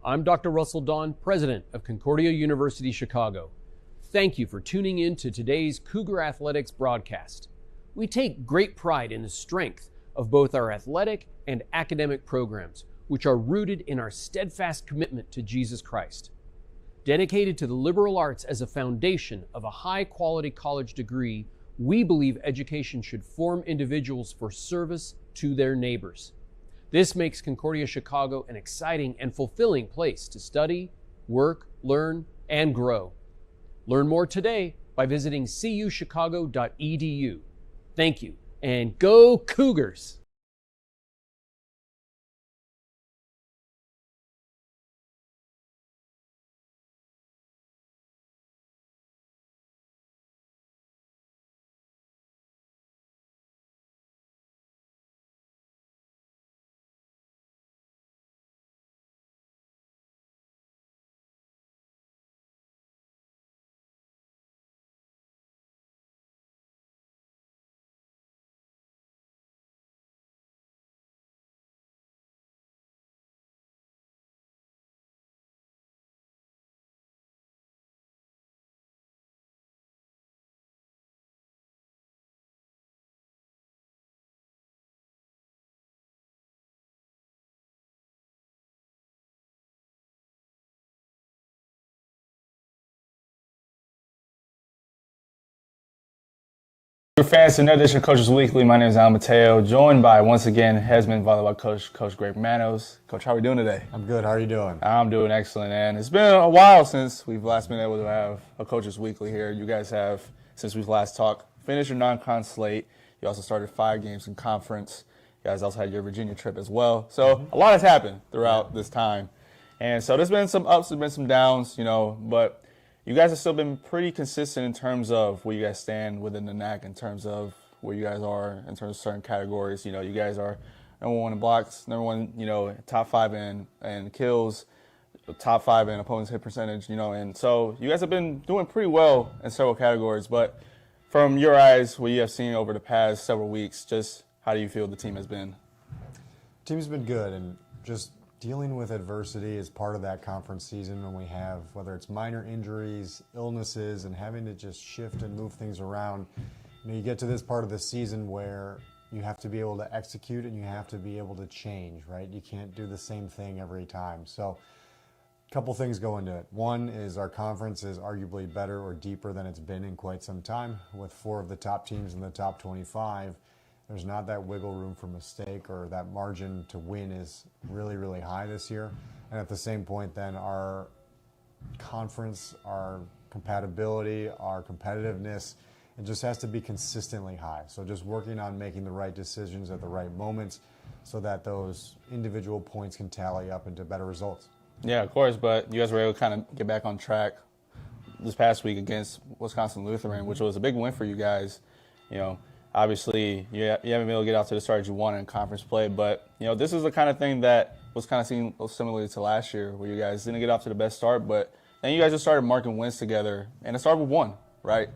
I'm Dr. Russell Don, President of Concordia University Chicago. Thank you for tuning in to today's Cougar Athletics broadcast. We take great pride in the strength of both our athletic and academic programs, which are rooted in our steadfast commitment to Jesus Christ. Dedicated to the liberal arts as a foundation of a high-quality college degree, we believe education should form individuals for service to their neighbors. This makes Concordia Chicago an exciting and fulfilling place to study, work, learn, and grow. Learn more today by visiting cuchicago.edu. Thank you, and go Cougars! Fans, another edition of Coaches Weekly. My name is Al Mateo, joined by, once again, Heisman volleyball coach, Coach Greg Manos. Coach, how are we doing today? I'm good. How are you doing? I'm doing excellent, and it's been a while since we've last been able to have a Coaches Weekly here. You guys have, since we've last talked, finished your non-con slate. You also started 5 games in conference. You guys also had your Virginia trip as well. So a lot has happened throughout this time. And so there's been some ups, there's been some downs, but you guys have still been pretty consistent in terms of where you guys stand within the NAC, in terms of where you guys are in terms of certain categories. You guys are number 1 in blocks, number 1, top 5 in kills, top 5 in opponent's hit percentage, and so you guys have been doing pretty well in several categories. But from your eyes, what you have seen over the past several weeks, just how do you feel the team has been? Team's been good, and just dealing with adversity is part of that conference season when we have, whether it's minor injuries, illnesses, and having to just shift and move things around. You get to this part of the season where you have to be able to execute and you have to be able to change, right? You can't do the same thing every time. So a couple things go into it. One is our conference is arguably better or deeper than it's been in quite some time. With 4 of the top teams in the top 25, there's not that wiggle room for mistake, or that margin to win is really, really high this year. And at the same point, then our conference, our compatibility, our competitiveness, it just has to be consistently high. So just working on making the right decisions at the right moments so that those individual points can tally up into better results. Yeah, of course, but you guys were able to kind of get back on track this past week against Wisconsin Lutheran, which was a big win for you guys. Obviously, you haven't been able to get out to the start you wanted in conference play, but this is the kind of thing that was kind of seen similarly to last year, where you guys didn't get off to the best start, but then you guys just started marking wins together, and it started with 1, right?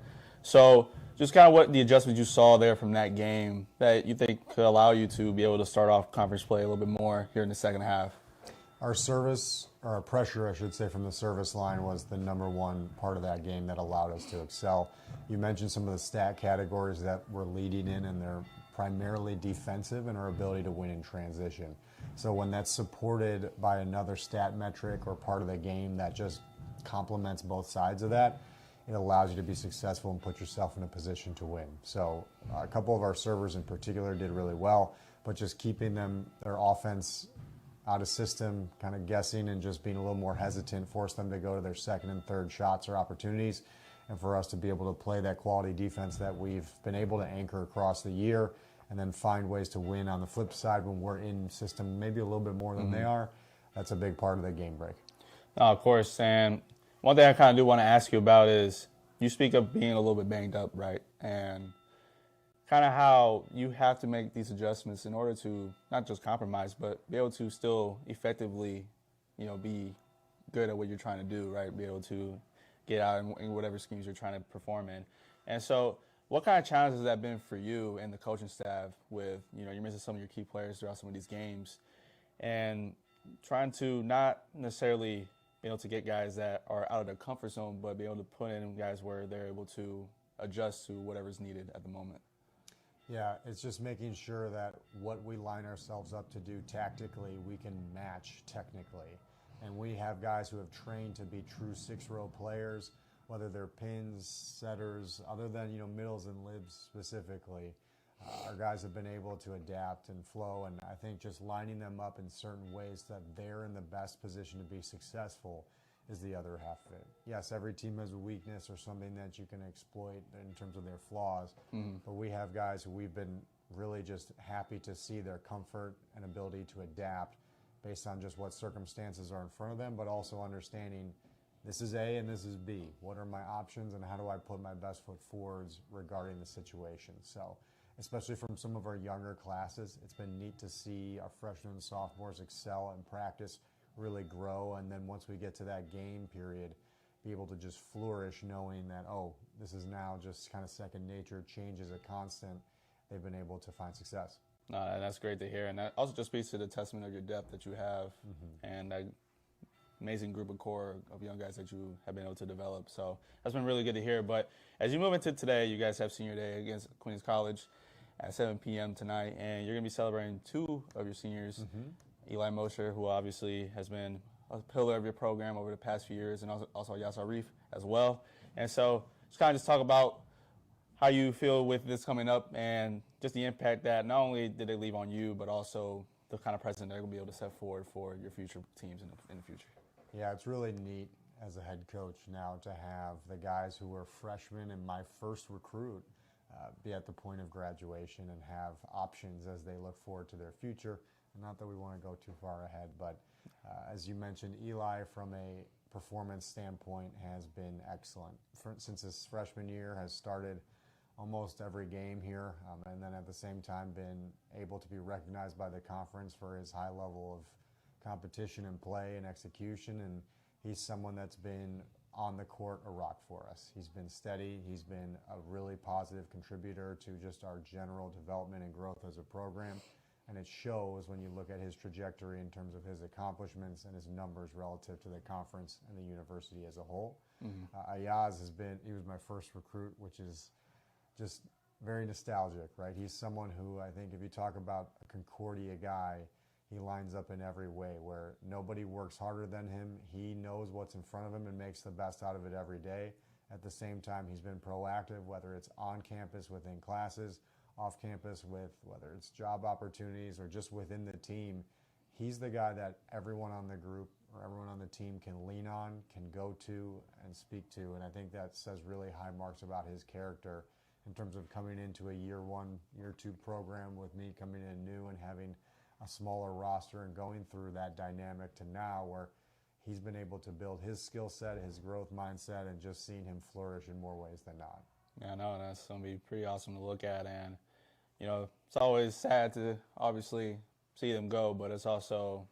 So just kind of what the adjustments you saw there from that game that you think could allow you to be able to start off conference play a little bit more here in the second half. Our service, or our pressure, I should say, from the service line was the number 1 part of that game that allowed us to excel. You mentioned some of the stat categories that we're leading in, and they're primarily defensive in our ability to win in transition. So when that's supported by another stat metric or part of the game that just complements both sides of that, it allows you to be successful and put yourself in a position to win. So a couple of our servers in particular did really well, but just keeping their offense out of system, kind of guessing and just being a little more hesitant, force them to go to their second and third shots or opportunities, and for us to be able to play that quality defense that we've been able to anchor across the year, and then find ways to win on the flip side when we're in system maybe a little bit more than they are. That's a big part of the game break. Of course, and one thing I kind of do want to ask you about is you speak of being a little bit banged up, right? And kind of how you have to make these adjustments in order to not just compromise, but be able to still effectively, be good at what you're trying to do, right? Be able to get out in whatever schemes you're trying to perform in. And so what kind of challenges has that been for you and the coaching staff with, you're missing some of your key players throughout some of these games. And trying to not necessarily be able to get guys that are out of their comfort zone, but be able to put in guys where they're able to adjust to whatever's needed at the moment. Yeah, it's just making sure that what we line ourselves up to do tactically, we can match technically. And we have guys who have trained to be true 6-row players, whether they're pins, setters, other than middles and libs specifically. Our guys have been able to adapt and flow, and I think just lining them up in certain ways that they're in the best position to be successful is the other half of it. Yes, every team has a weakness or something that you can exploit in terms of their flaws, but we have guys who we've been really just happy to see their comfort and ability to adapt based on just what circumstances are in front of them, but also understanding this is A and this is B. What are my options and how do I put my best foot forwards regarding the situation? So, especially from some of our younger classes, it's been neat to see our freshmen and sophomores excel in practice, really grow, and then once we get to that game period, be able to just flourish knowing that, oh, this is now just kind of second nature, change is a constant. They've been able to find success. No, that's great to hear, and that also just speaks to the testament of your depth that you have, and that amazing group of core of young guys that you have been able to develop. So that's been really good to hear. But as you move into today, you guys have senior day against Aquinas College at 7 p.m. tonight, and you're going to be celebrating 2 of your seniors, Eli Mosher, who obviously has been a pillar of your program over the past few years, and also Yasser Reef as well. And so just kind of talk about how you feel with this coming up and just the impact that not only did they leave on you, but also the kind of precedent they're going to be able to set forward for your future teams in the future. Yeah, it's really neat as a head coach now to have the guys who were freshmen and my first recruit be at the point of graduation and have options as they look forward to their future. And not that we want to go too far ahead, but as you mentioned, Eli, from a performance standpoint, has been excellent. Since his freshman year, has started almost every game here, and then at the same time been able to be recognized by the conference for his high level of competition and play and execution. And he's someone that's been on the court a rock for us. He's been steady. He's been a really positive contributor to just our general development and growth as a program. And it shows when you look at his trajectory in terms of his accomplishments and his numbers relative to the conference and the university as a whole. Ayaz he was my first recruit, which is just very nostalgic, right? He's someone who I think if you talk about a Concordia guy, he lines up in every way where nobody works harder than him. He knows what's in front of him and makes the best out of it every day. At the same time, he's been proactive, whether it's on campus within classes, off campus with whether it's job opportunities or just within the team. He's the guy that everyone on the group or everyone on the team can lean on, can go to, and speak to. And I think that says really high marks about his character in terms of coming into a year 1, year 2 program with me coming in new and having a smaller roster and going through that dynamic to now where he's been able to build his skill set, his growth mindset, and just seeing him flourish in more ways than not. Yeah, I know, that's going to be pretty awesome to look at. And, it's always sad to obviously see them go, but it's also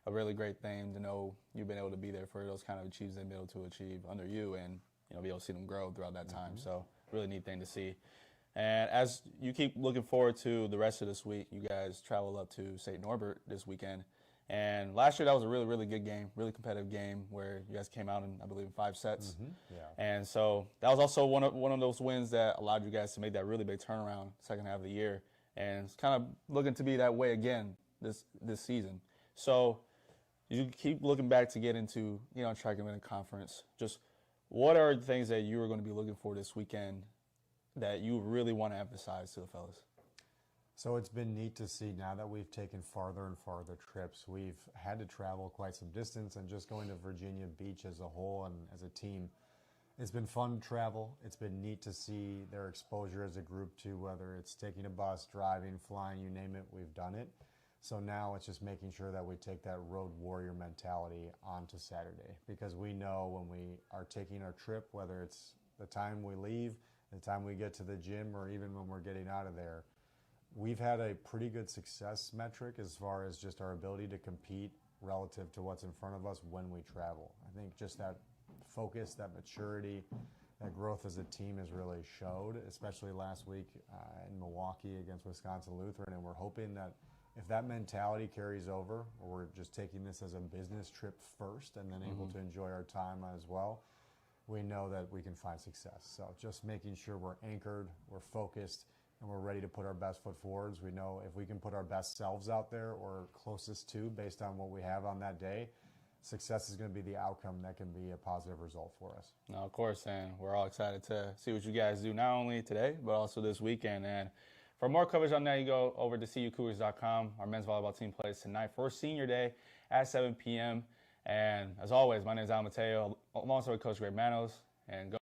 a really great thing to know you've been able to be there for those kind of achievements they've been able to achieve under you and, be able to see them grow throughout that time. So really neat thing to see. And as you keep looking forward to the rest of this week, you guys travel up to St. Norbert this weekend. And last year, that was a really, really good game, really competitive game where you guys came out in, I believe, 5 sets. Yeah. And so that was also one of those wins that allowed you guys to make that really big turnaround second half of the year. And it's kind of looking to be that way again this season. So you keep looking back to get into, try to win a conference. Just what are the things that you are going to be looking for this weekend that you really want to emphasize to the fellas? So it's been neat to see now that we've taken farther and farther trips. We've had to travel quite some distance, and just going to Virginia Beach as a whole and as a team, it's been fun to travel. It's been neat to see their exposure as a group to whether it's taking a bus, driving, flying, you name it, we've done it. So now it's just making sure that we take that road warrior mentality onto Saturday, because we know when we are taking our trip, whether it's the time we leave, the time we get to the gym, or even when we're getting out of there, we've had a pretty good success metric as far as just our ability to compete relative to what's in front of us when we travel. I think just that focus, that maturity, that growth as a team has really showed, especially last week in Milwaukee against Wisconsin Lutheran, and we're hoping that if that mentality carries over, or we're just taking this as a business trip first and then able to enjoy our time as well, we know that we can find success. So just making sure we're anchored, we're focused, and we're ready to put our best foot forwards. We know if we can put our best selves out there or closest to based on what we have on that day, success is going to be the outcome that can be a positive result for us. No, of course, and we're all excited to see what you guys do not only today, but also this weekend. And for more coverage on that, you go over to CUCougars.com. Our men's volleyball team plays tonight for senior day at 7 p.m. And as always, my name is Al Mateo, alongside Coach Greg Manos. And go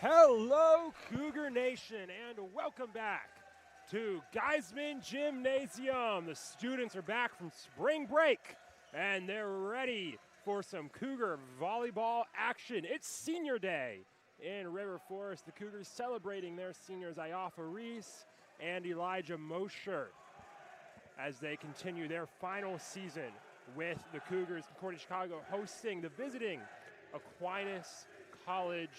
Hello, Cougar Nation, and welcome back to Geisman Gymnasium. The students are back from spring break, and they're ready for some Cougar volleyball action. It's senior day in River Forest. The Cougars celebrating their seniors, Iafa Reese and Elijah Mosher, as they continue their final season with the Cougars. Concordia Chicago hosting the visiting Aquinas College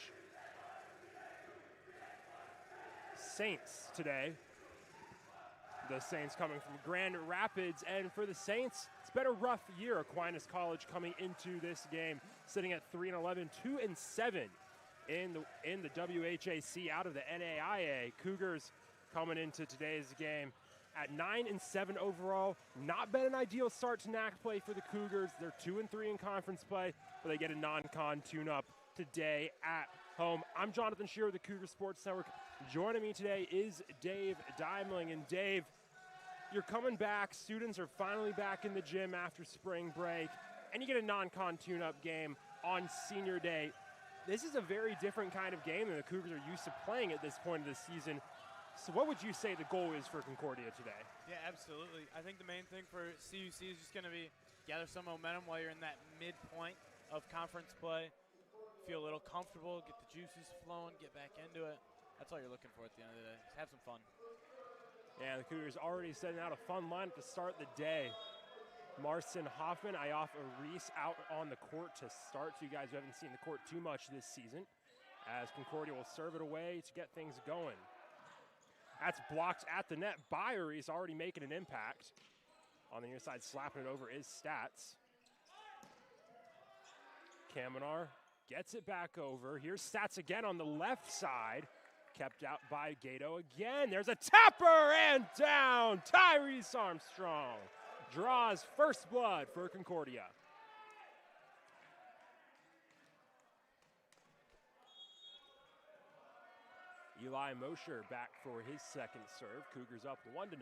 Saints today. The Saints coming from Grand Rapids, and for the Saints, it's been a rough year. Aquinas College coming into this game, sitting at 3-11, 2-7 in the WHAC out of the NAIA. Cougars coming into today's game at 9-7 overall. Not been an ideal start to NAC play for the Cougars. They're 2-3 in conference play, but they get a non-con tune-up today at home. I'm Jonathan Shearer with the Cougar Sports Network. Joining me today is Dave Deimling. And Dave, you're coming back. Students are finally back in the gym after spring break, and you get a non-con tune-up game on senior day. This is a very different kind of game than the Cougars are used to playing at this point of the season. So what would you say the goal is for Concordia today? Yeah, absolutely. I think the main thing for CUC is just going to be gather some momentum while you're in that midpoint of conference play. Feel a little comfortable, get the juices flowing, get back into it. That's all you're looking for at the end of the day. Just have some fun. Yeah, the Cougars already setting out a fun lineup to start the day. Marcin Hoffman, Iafa Reese out on the court to start. You guys who haven't seen the court too much this season, as Concordia will serve it away to get things going. That's blocked at the net by Reese, already making an impact. On the near side, slapping it over is Stats. Kamenar gets it back over. Here's Stats again on the left side. Kept out by Gato again. There's a tapper and down. Tyrese Armstrong draws first blood for Concordia. Eli Mosher back for his second serve. Cougars up 1-0.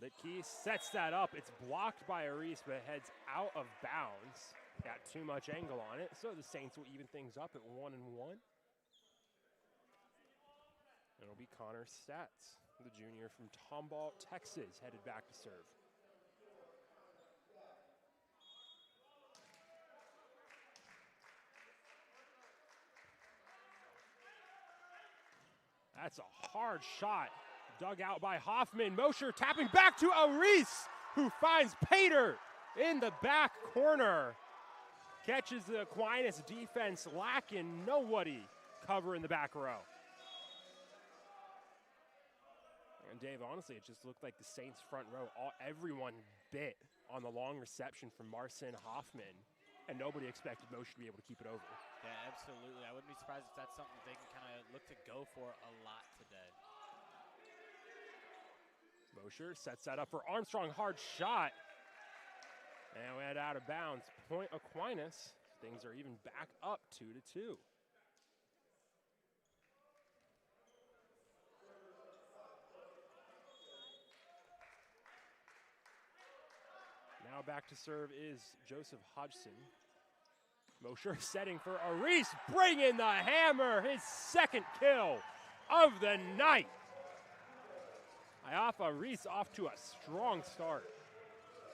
Litke sets that up. It's blocked by Reese, but it heads out of bounds. Got too much angle on it, so the Saints will even things up at 1-1. It'll be Connor Stats, the junior from Tomball, Texas, headed back to serve. That's a hard shot. Dug out by Hoffman. Mosher tapping back to Reese, who finds Pater in the back corner. Catches the Aquinas defense lacking. Nobody cover in the back row. And Dave, honestly, it just looked like the Saints front row. Everyone bit on the long reception from Marcin Hoffman, and nobody expected Mosher to be able to keep it over. Yeah, absolutely. I wouldn't be surprised if that's something they can kind of look to go for a lot today. Mosher sets that up for Armstrong. Hard shot. And we head out of bounds. Point Aquinas. Things are even back up 2-2. Now back to serve is Joseph Hodgson. Mosher setting for Reese, bringing the hammer, his second kill of the night. Iafa Reese off to a strong start.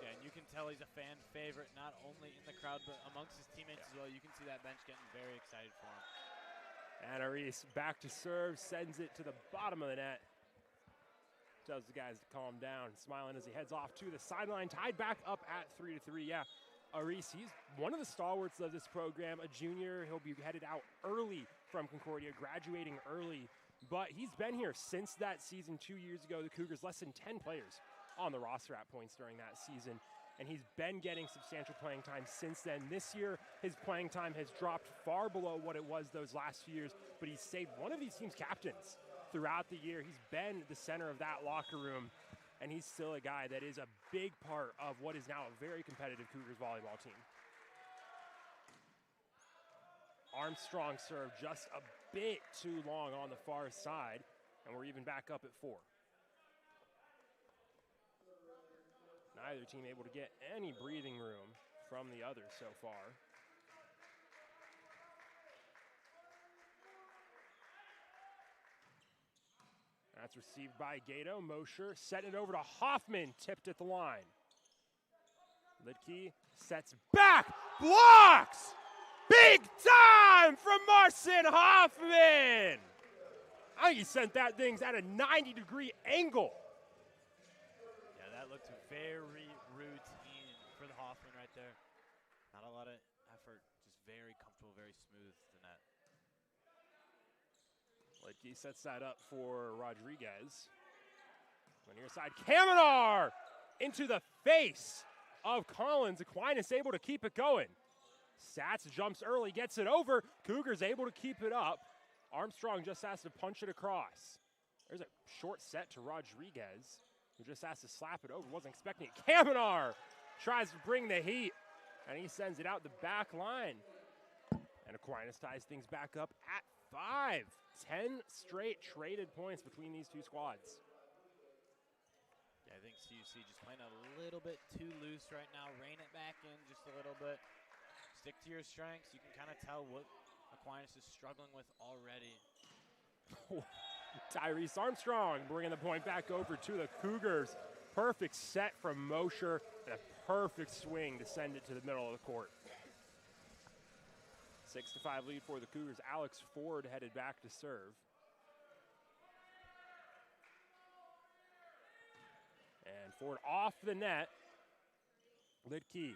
Yeah, and you can tell he's a fan favorite, not only in the crowd, but amongst his teammates as well. You can see that bench getting very excited for him. And Reese back to serve, sends it to the bottom of the net. Tells the guys to calm down, smiling as he heads off to the sideline, tied back up at 3-3. Yeah, Reese, he's one of the stalwarts of this program, a junior. He'll be headed out early from Concordia, graduating early. But he's been here since that season 2 years ago. The Cougars, less than 10 players on the roster at points during that season. And he's been getting substantial playing time since then. This year, his playing time has dropped far below what it was those last few years, but he's stayed one of these team's captains throughout the year. He's been the center of that locker room, and he's still a guy that is a big part of what is now a very competitive Cougars volleyball team. Armstrong serve just a bit too long on the far side, and we're even back up at 4. Neither team able to get any breathing room from the other so far. That's received by Gato. Mosher setting it over to Hoffman, tipped at the line. Lidke sets back, blocks! Big time from Marcin Hoffman! I think he sent that thing at a 90-degree angle. Yeah, that looked very routine for the Hoffman right there. Not a lot of effort, just very comfortable, very smooth to the net. Lidke sets that up for Rodriguez. On the near side, Kamenar into the face of Collins. Aquinas able to keep it going. Sats jumps early, gets it over. Cougars able to keep it up. Armstrong just has to punch it across. There's a short set to Rodriguez, who just has to slap it over. Wasn't expecting it. Kamenar tries to bring the heat, and he sends it out the back line. And Aquinas ties things back up at 5. 10 straight traded points between these two squads. Yeah, I think CUC just playing a little bit too loose right now. Rein it back in just a little bit. Stick to your strengths. You can kind of tell what Aquinas is struggling with already. Tyrese Armstrong bringing the point back over to the Cougars. Perfect set from Mosher and a perfect swing to send it to the middle of the court. 6-5 lead for the Cougars. Alex Ford headed back to serve. And Ford off the net. Lidke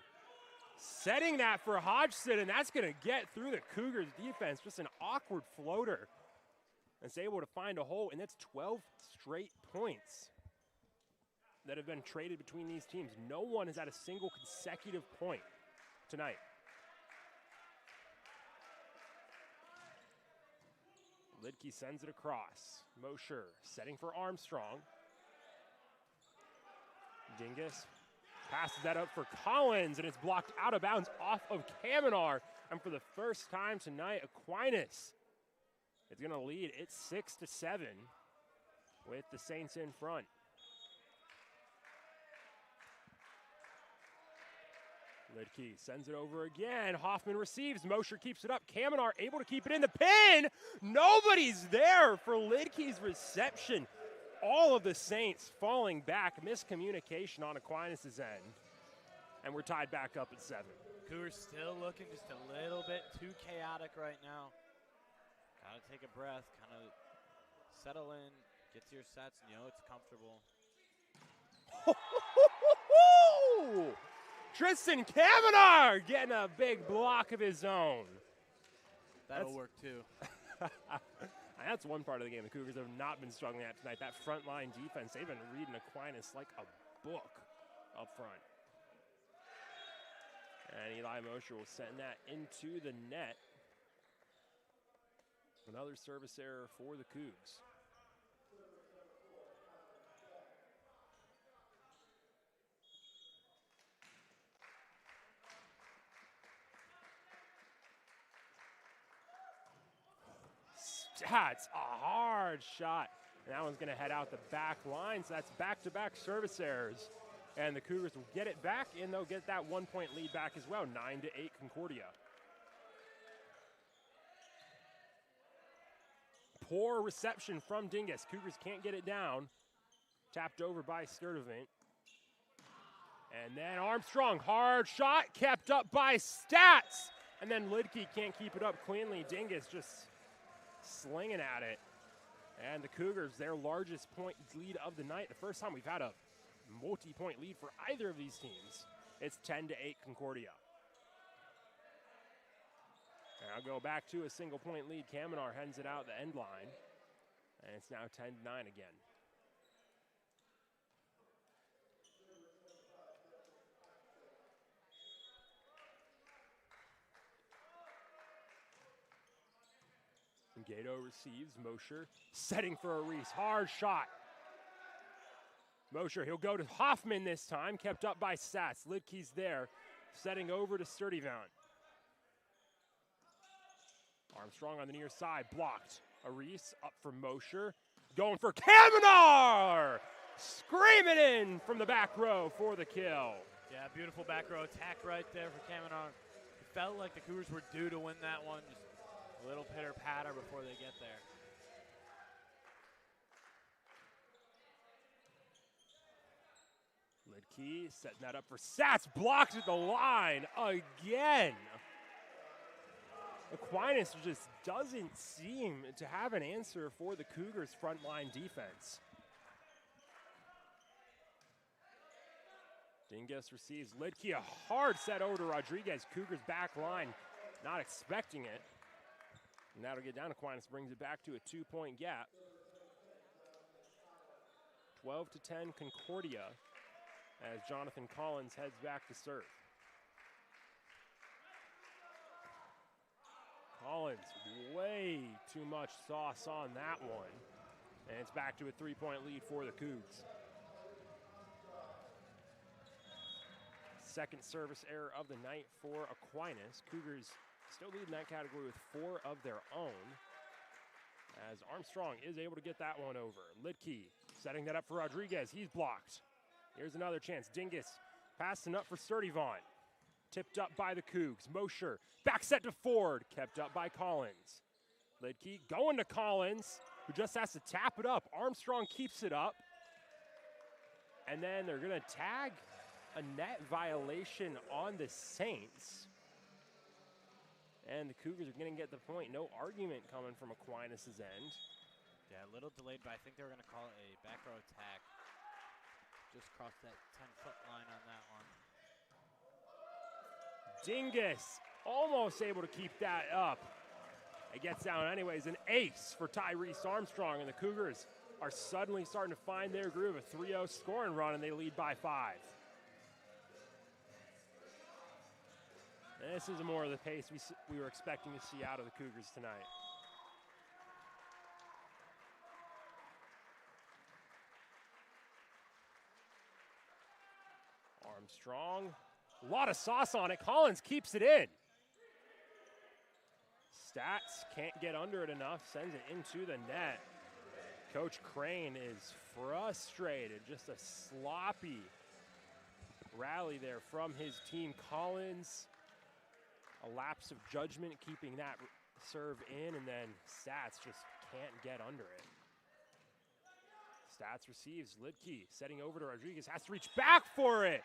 setting that for Hodgson, and that's going to get through the Cougars defense. Just an awkward floater. It's able to find a hole, and that's 12 straight points that have been traded between these teams. No one has had a single consecutive point tonight. Lidke sends it across. Mosher setting for Armstrong. Dingus passes that up for Collins, and it's blocked out of bounds off of Kamenar. And for the first time tonight, Aquinas is going to lead. It's 6-7 with the Saints in front. Lidke sends it over again. Hoffman receives. Mosher keeps it up. Kamenar able to keep it in the pin. Nobody's there for Lidke's reception. All of the Saints falling back. Miscommunication on Aquinas' end. And we're tied back up at 7. Cougars still looking just a little bit too chaotic right now. Gotta take a breath, kind of settle in, get to your sets, and you know it's comfortable. Tristan Kamenar getting a big block of his own. That'll work too. That's one part of the game the Cougars have not been struggling at tonight. That front line defense, they've been reading Aquinas like a book up front. And Eli Mosher will send that into the net. Another service error for the Cougs. That's a hard shot. And that one's going to head out the back line. So that's back-to-back service errors. And the Cougars will get it back, and they'll get that 1-point lead back as well, 9-8 Concordia. Poor reception from Dingus. Cougars can't get it down. Tapped over by Sturdivant. And then Armstrong, hard shot, kept up by Stats. And then Lidke can't keep it up cleanly. Dingus just slinging at it. And the Cougars, their largest point lead of the night. The first time we've had a multi-point lead for either of these teams. It's 10-8 Concordia. And I'll go back to a single-point lead. Kamenar heads it out the end line. And it's now 10-9 again. Gato receives. Mosher setting for a Reese. Hard shot. Mosher, he'll go to Hoffman this time. Kept up by Sats. Lidke's there. Setting over to Sturdivant. Armstrong on the near side. Blocked. Reese up for Mosher. Going for Kamenar! Screaming in from the back row for the kill. Yeah, beautiful back row attack right there for Kamenar. It felt like the Cougars were due to win that one. Just a little pitter-patter before they get there. Lidkey setting that up for Sats, blocked at the line again. Aquinas just doesn't seem to have an answer for the Cougars' frontline defense. Dingus receives Lidkey, a hard set over to Rodriguez. Cougars back line, not expecting it. And that'll get down. Aquinas brings it back to a 2-point gap. 12-10 Concordia as Jonathan Collins heads back to serve. Collins, way too much sauce on that one. And it's back to a 3-point lead for the Cougs. Second service error of the night for Aquinas. Cougars still lead in that category with 4 of their own, as Armstrong is able to get that one over. Lidkey setting that up for Rodriguez. He's blocked. Here's another chance. Dingus passing up for Sturdivant. Tipped up by the Cougs. Mosher back set to Ford. Kept up by Collins. Lidkey going to Collins, who just has to tap it up. Armstrong keeps it up. And then they're going to tag a net violation on the Saints. And the Cougars are going to get the point. No argument coming from Aquinas' end. Yeah, a little delayed, but I think they were going to call it a back row attack. Just crossed that 10-foot line on that one. Dingus almost able to keep that up. It gets down anyways. An ace for Tyrese Armstrong, and the Cougars are suddenly starting to find their groove. A 3-0 scoring run, and they lead by 5. This is more of the pace we were expecting to see out of the Cougars tonight. Armstrong, a lot of sauce on it. Collins keeps it in. Stats can't get under it enough, sends it into the net. Coach Crane is frustrated. Just a sloppy rally there from his team. Collins, a lapse of judgment keeping that serve in, and then Stats just can't get under it. Stats receives. Lidkey setting over to Rodriguez, has to reach back for it.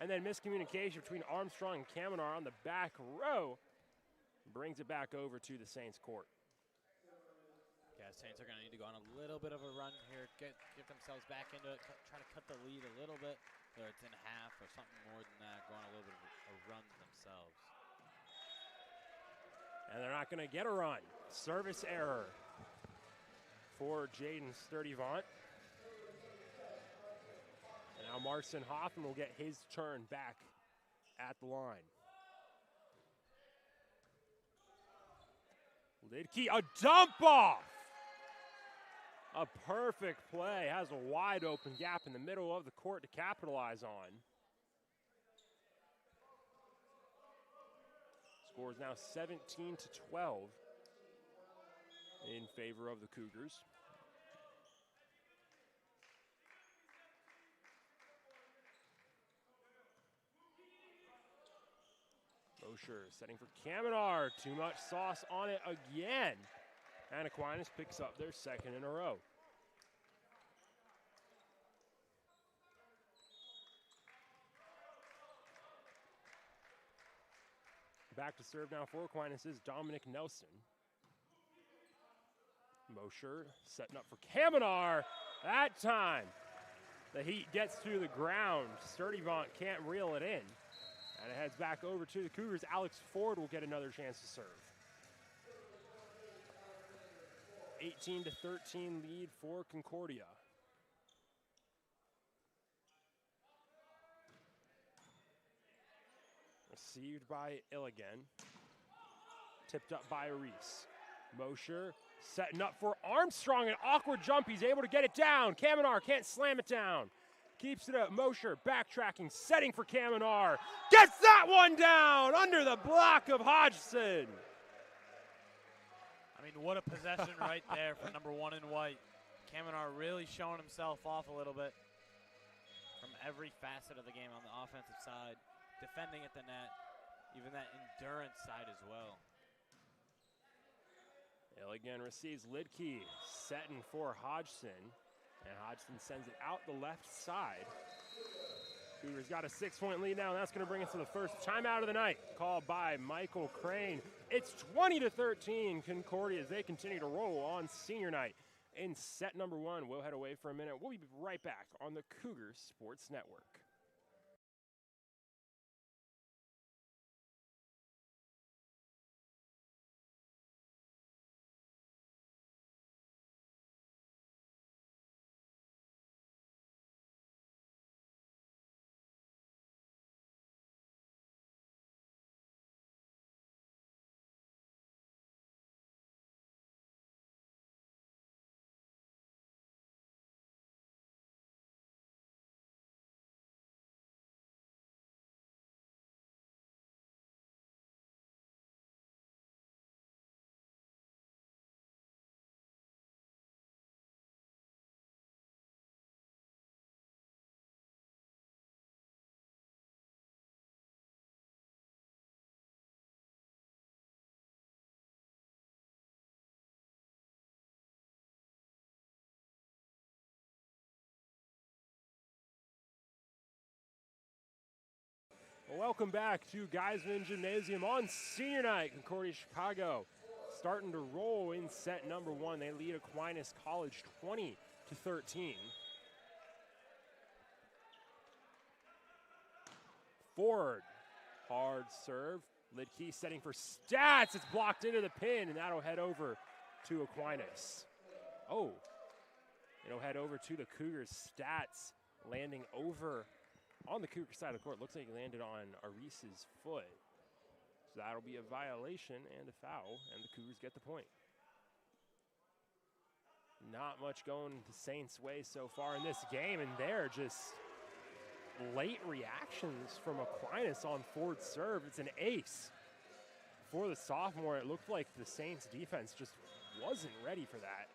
And then miscommunication between Armstrong and Kamenar on the back row brings it back over to the Saints court. Yeah, Saints are going to need to go on a little bit of a run here, get themselves back into it, try to cut the lead a little bit, whether it's in half or something more than that, go on a little bit of a run themselves. And they're not going to get a run. Service error for Jaden Sturdivant. And now Marcin Hoffman will get his turn back at the line. Lidkey, a dump off! A perfect play, has a wide open gap in the middle of the court to capitalize on. Score is now 17-12 in favor of the Cougars. Mosher setting for Kamenar. Too much sauce on it again. And Aquinas picks up their second in a row. Back to serve now for Aquinas is Dominic Nelson. Mosher setting up for Kamenar. That time, the heat gets to the ground. Sturdivant can't reel it in. And it heads back over to the Cougars. Alex Ford will get another chance to serve. 18-13 lead for Concordia. Received by Illigan. Tipped up by Reese. Mosher setting up for Armstrong. An awkward jump. He's able to get it down. Kamenar can't slam it down. Keeps it up. Mosher backtracking, setting for Kamenar. Gets that one down under the block of Hodgson. I mean, what a possession right there for number 1 in white. Kamenar really showing himself off a little bit from every facet of the game on the offensive side, defending at the net, even that endurance side as well. Illigan receives Lidkey, setting for Hodgson. And Hodgson sends it out the left side. Cougars got a 6-point lead now, and that's going to bring us to the first timeout of the night, called by Michael Crane. It's 20-13 Concordia as they continue to roll on senior night. In set number 1, we'll head away for a minute. We'll be right back on the Cougars Sports Network. Welcome back to Geisman Gymnasium on senior night. Concordia Chicago starting to roll in set number 1. They lead Aquinas College 20-13. Forward, hard serve. Lidkey setting for Stats. It's blocked into the pin, and that'll head over to Aquinas. Oh, it'll head over to the Cougars. Stats landing over on the Cougar side of the court. Looks like he landed on Arise's foot. So that'll be a violation and a foul, and the Cougars get the point. Not much going the Saints' way so far in this game, and they're just late reactions from Aquinas on forward serve. It's an ace. For the sophomore, it looked like the Saints' defense just wasn't ready for that.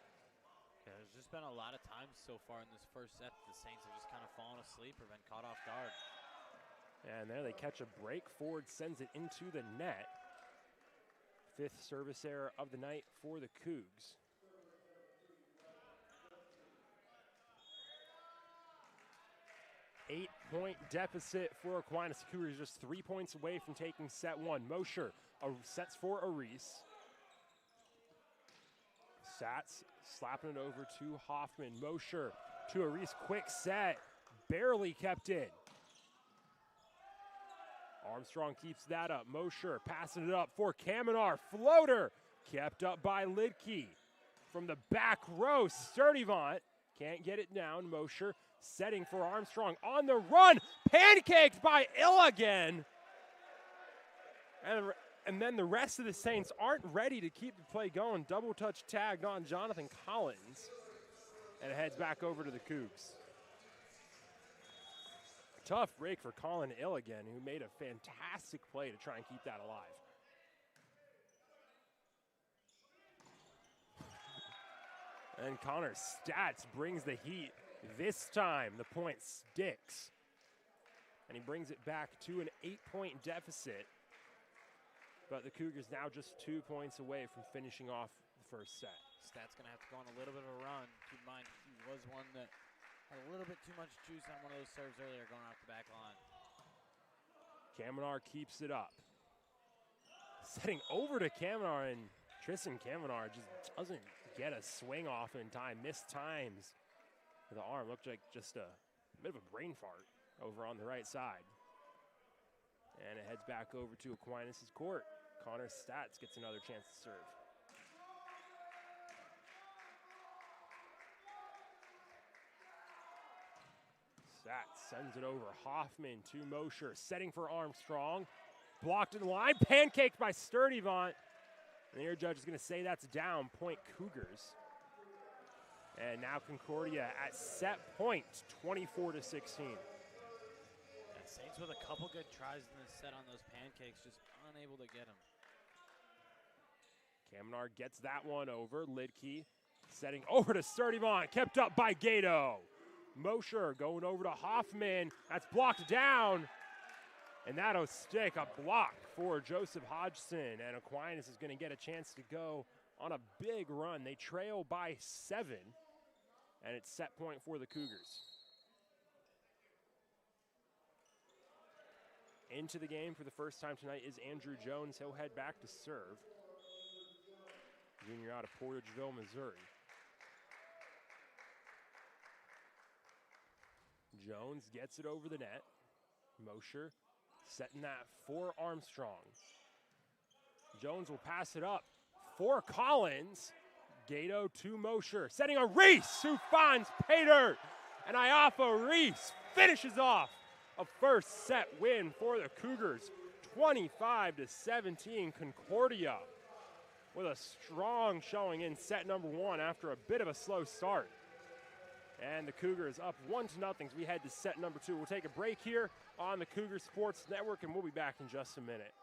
Yeah, there's just been a lot of times so far in this first set the Saints have just kind of fallen asleep or been caught off guard. And there they catch a break. Ford sends it into the net. 5th service error of the night for the Cougs. Eight-point deficit for Aquinas. The Cougars just 3 points away from taking set 1. Mosher sets for Arise. Sats slapping it over to Hoffman. Mosher to Arise. Quick set. Barely kept in. Armstrong keeps that up. Mosher passing it up for Kamenar. Floater kept up by Lidkey. From the back row, Sturdivant can't get it down. Mosher setting for Armstrong on the run. Pancaked by Ill again. And then the rest of the Saints aren't ready to keep the play going. Double touch tagged on Jonathan Collins. And it heads back over to the Cougs. Tough break for Colin Illigan, who made a fantastic play to try and keep that alive. And Connor Stats brings the heat. This time the point sticks. And he brings it back to an 8-point deficit. But the Cougars now just 2 points away from finishing off the first set. Stats going to have to go on a little bit of a run. Keep in mind, he was one that had a little bit too much juice on one of those serves earlier going off the back line. Kamenar keeps it up. Setting over to Kamenar, and Tristan Kamenar just doesn't get a swing off in time. Missed times with the arm. Looked like just a bit of a brain fart over on the right side. And it heads back over to Aquinas' court. Connor Stats gets another chance to serve. Stats sends it over. Hoffman to Mosher, setting for Armstrong. Blocked in the line, pancaked by Sturdivant. And the air judge is going to say that's down, point Cougars. And now Concordia at set point, 24-16. Saints with a couple good tries in this set on those pancakes, just unable to get them. Kamenar gets that one over. Lidkey setting over to Sturdivant, kept up by Gato. Mosher going over to Hoffman. That's blocked down. And that'll stick. A block for Joseph Hodgson. And Aquinas is going to get a chance to go on a big run. They trail by 7. And it's set point for the Cougars. Into the game for the first time tonight is Andrew Jones. He'll head back to serve. Junior out of Portageville, Missouri. Jones gets it over the net. Mosher setting that for Armstrong. Jones will pass it up for Collins. Gato to Mosher, setting a Reese who finds Pater. And Iafa Reese finishes off a first set win for the Cougars. 25-17 Concordia with a strong showing in set number 1 after a bit of a slow start. And the Cougars up 1-0 as we head to set number 2. We'll take a break here on the Cougar Sports Network, and we'll be back in just a minute.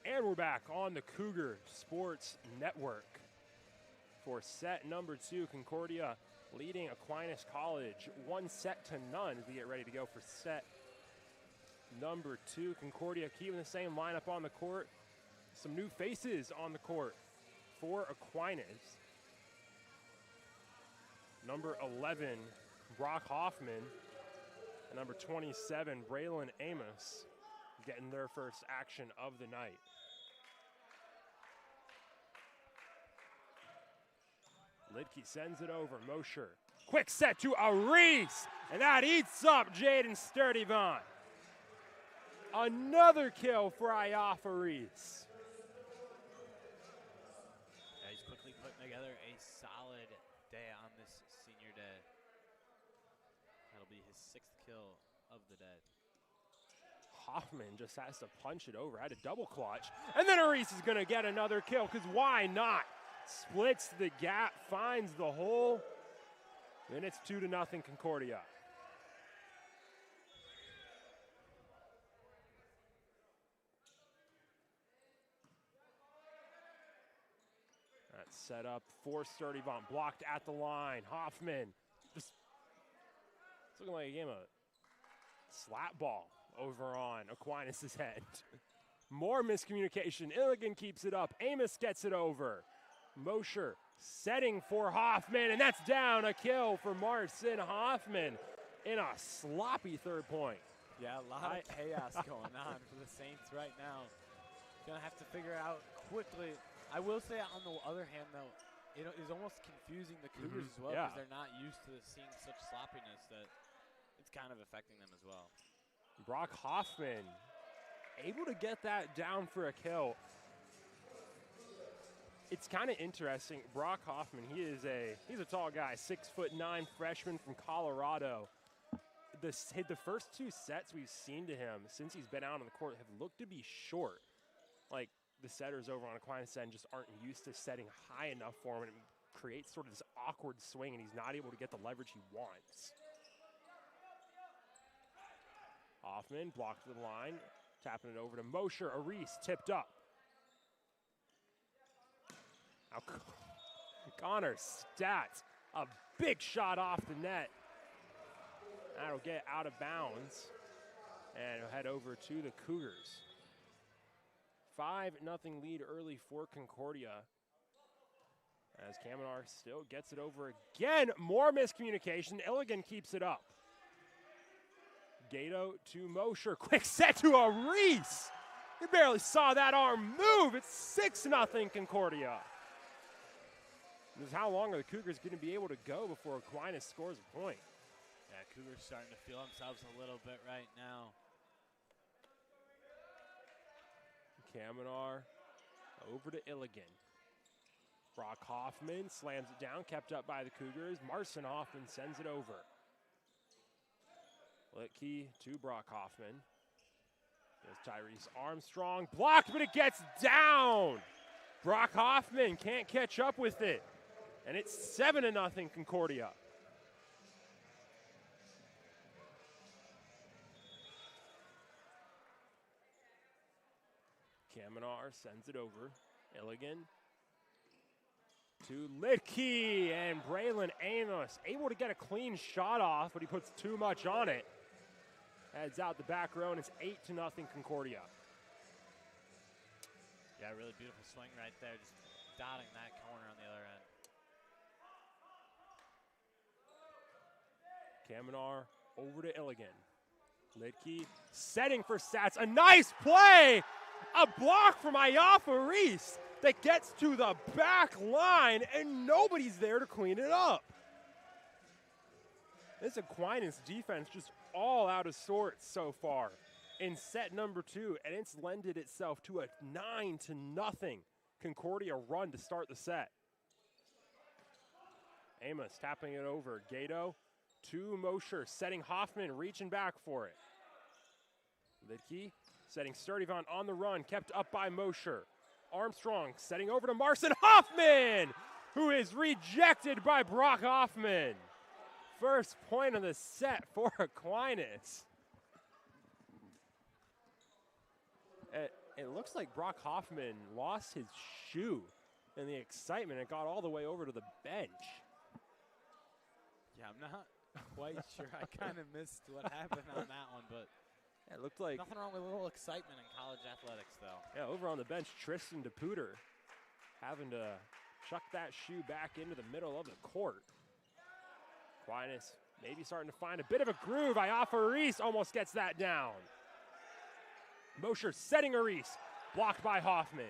And we're back on the Cougar Sports Network for set number 2. Concordia leading Aquinas College 1-0 as we get ready to go for set number 2. Concordia keeping the same lineup on the court. Some new faces on the court for Aquinas. Number 11, Brock Hoffman, and number 27, Braylon Amos, getting their first action of the night. Lidke sends it over. Mosher. Quick set to Aris, and that eats up Jaden Sturdivant. Another kill for Iafa Reese. Yeah, he's quickly putting together a solid day on this senior day. That'll be his 6th kill of the day. Hoffman just has to punch it over, had a double clutch. And then Aris is going to get another kill, because why not? Splits the gap, finds the hole. Then it's 2-0 Concordia. That's set up for Sturdivant, blocked at the line. Hoffman, it's looking like a game of slap ball over on Aquinas' head. More miscommunication. Illigan keeps it up. Amos gets it over. Mosher setting for Hoffman, and that's down. A kill for Marcin Hoffman in a sloppy third point. Yeah, a lot of chaos going on for the Saints right now. Gonna have to figure out quickly. I will say, on the other hand, though, it is almost confusing the Cougars as well, because they're not used to seeing such sloppiness that it's kind of affecting them as well. Brock Hoffman able to get that down for a kill. It's kind of interesting. Brock Hoffman, he's a tall guy, 6'9" freshman from Colorado. The first two sets we've seen to him since he's been out on the court have looked to be short. Like, the setters over on Aquinas' end just aren't used to setting high enough for him, and it creates sort of this awkward swing, and he's not able to get the leverage he wants. Hoffman blocked the line, tapping it over to Mosher. Aris tipped up. Now Connor Stats, a big shot off the net. That'll get out of bounds, and it'll head over to the Cougars. 5-0 lead early for Concordia, as Kamenar still gets it over again. More miscommunication. Illigan keeps it up. Gato to Mosher. Quick set to Aris. You barely saw that arm move. It's 6-0 Concordia. This is how long are the Cougars going to be able to go before Aquinas scores a point? Yeah, Cougars starting to feel themselves a little bit right now. Kamenar over to Illigan. Brock Hoffman slams it down, kept up by the Cougars. Marcin Hoffman sends it over. Litke to Brock Hoffman. There's Tyrese Armstrong. Blocked, but it gets down. Brock Hoffman can't catch up with it. And it's 7-0 Concordia. Kamenar sends it over. Illigan to Litke, and Braylon Amos able to get a clean shot off, but he puts too much on it. Heads out the back row, and it's 8-0 Concordia. Yeah, really beautiful swing right there, just dotting that corner on the other end. Kamenar over to Illigan. Litke setting for Stats. A nice play! A block from Ayafa Reese that gets to the back line, and nobody's there to clean it up. This Aquinas defense just all out of sorts so far in set number 2, and it's lended itself to a 9-0 Concordia run to start the set. Amos tapping it over. Gato to Mosher, setting Hoffman, reaching back for it. Litke setting Sturdivant on the run, kept up by Mosher. Armstrong setting over to Marcin Hoffman, who is rejected by Brock Hoffman. First point of the set for Aquinas. It looks like Brock Hoffman lost his shoe in the excitement. It got all the way over to the bench. Yeah, I'm not quite sure. I kind of missed what happened on that one, but it looked like nothing wrong with a little excitement in college athletics, though. Yeah, over on the bench, Tristan DePuter having to chuck that shoe back into the middle of the court. Aquinas maybe starting to find a bit of a groove. Ayafa Reese almost gets that down. Mosher setting Aris, blocked by Hoffman.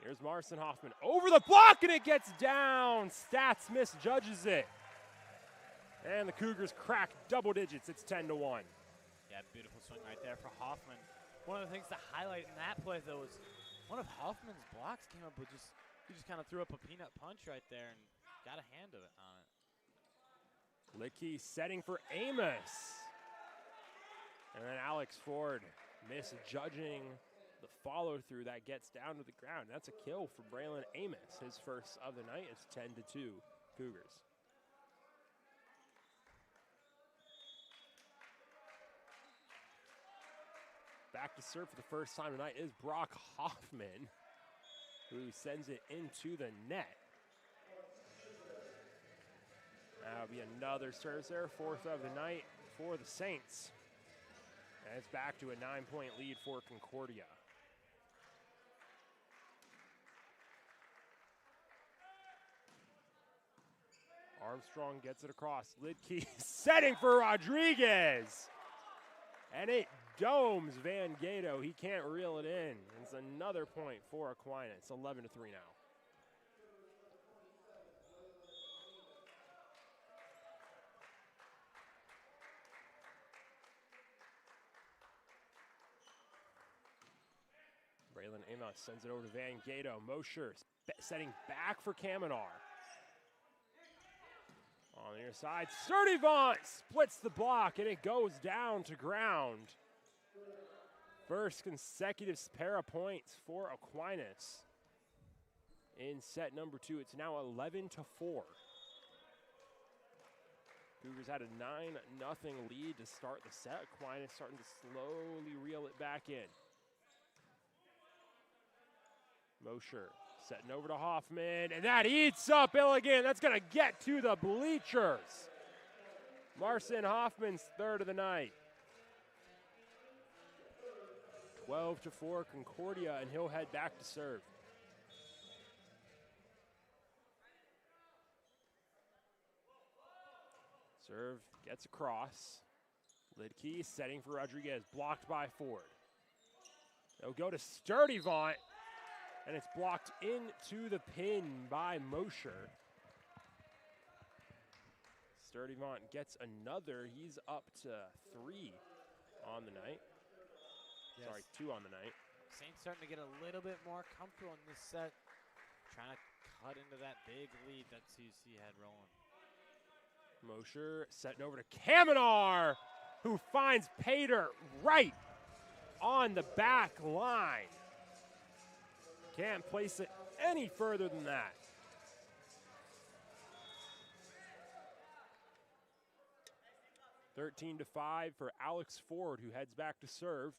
Here's Marcin Hoffman over the block, and it gets down. Stats misjudges it. And the Cougars crack double digits. It's 10-1. Yeah, beautiful swing right there for Hoffman. One of the things to highlight in that play, though, was one of Hoffman's blocks came up with he just kind of threw up a peanut punch right there and got a hand of it on it. Litke setting for Amos. And then Alex Ford misjudging the follow-through that gets down to the ground. That's a kill for Braylon Amos. His first of the night. It's 10-2 Cougars. Back to serve for the first time tonight is Brock Hoffman, who sends it into the net. That'll be another service there, fourth of the night for the Saints. And it's back to a 9-point lead for Concordia. Armstrong gets it across. Lidkey setting for Rodriguez. And it domes Van Gato. He can't reel it in. It's another point for Aquinas. 11-3 now. Braylon Amos sends it over to Van Gato. Mosher setting back for Kamenar. On the near side, Sturdivant splits the block, and it goes down to ground. First consecutive pair of points for Aquinas. In set number 2, it's now 11-4. Cougars had a 9-0 lead to start the set. Aquinas starting to slowly reel it back in. Mosher setting over to Hoffman, and that eats up Illigan. That's going to get to the bleachers. Marcin Hoffman's third of the night. 12-4 Concordia, and he'll head back to serve. Serve gets across. Lidkey setting for Rodriguez, blocked by Ford. They'll go to Sturdivant, and it's blocked into the pin by Mosher. Sturdivant gets another. He's up to 3 on the night. Yes. Sorry, 2 on the night. Saints starting to get a little bit more comfortable in this set, trying to cut into that big lead that CUC had rolling. Mosher setting over to Kamenar, who finds Pater right on the back line. Can't place it any further than that. (13-5) for Alex Ford, who heads back to serve.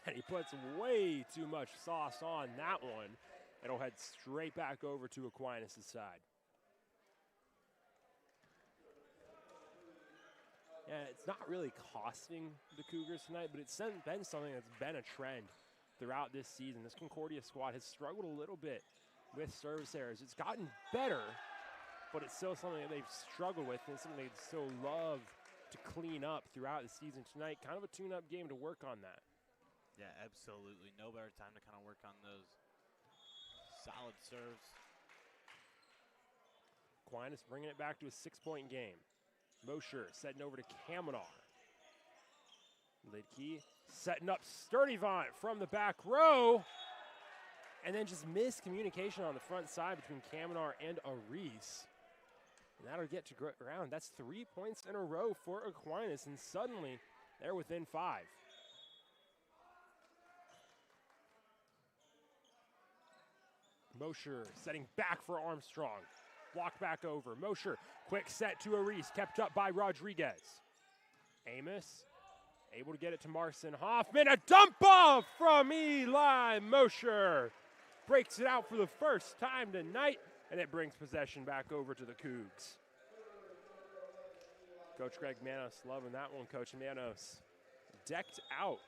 And he puts way too much sauce on that one. It'll head straight back over to Aquinas' side. Yeah, it's not really costing the Cougars tonight, but it's been something that's been a trend throughout this season. This Concordia squad has struggled a little bit with service errors. It's gotten better, but it's still something that they've struggled with, and it's something they'd still love to clean up throughout the season. Tonight, kind of a tune-up game to work on that. Yeah, absolutely. No better time to kind of work on those solid serves. Aquinas bringing it back to a 6-point game. Mosher setting over to Kamenar. Lidkey setting up Sturdivant from the back row. And then just miscommunication on the front side between Kamenar and Aris. And that'll get to ground. That's 3 points in a row for Aquinas, and suddenly they're within 5. Mosher setting back for Armstrong. Blocked back over. Mosher, quick set to Aris, kept up by Rodriguez. Amos, able to get it to Marcin Hoffman. A dump off from Eli Mosher. Breaks it out for the first time tonight, and it brings possession back over to the Cougs. Coach Greg Manos loving that one. Coach Manos decked out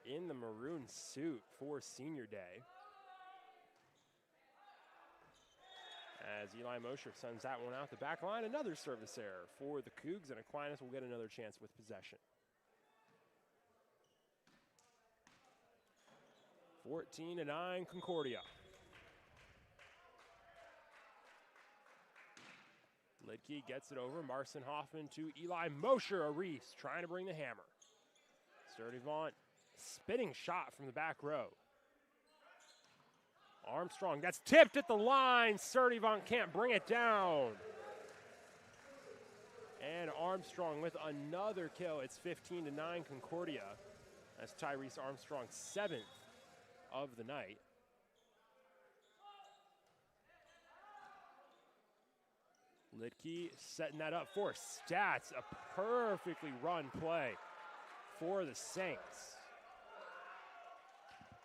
in the maroon suit for Senior Day. As Eli Mosher sends that one out the back line, another service error for the Cougs, and Aquinas will get another chance with possession. 14-9 Concordia. Lidkey gets it over. Marcin Hoffman to Eli Mosher. Aris trying to bring the hammer. Sturdivant, spinning shot from the back row. Armstrong, that's tipped at the line. Sturdivant can't bring it down. And Armstrong with another kill. It's 15-9 Concordia. That's Tyrese Armstrong's 7th of the night. Lidke setting that up for Stats. A perfectly run play for the Saints.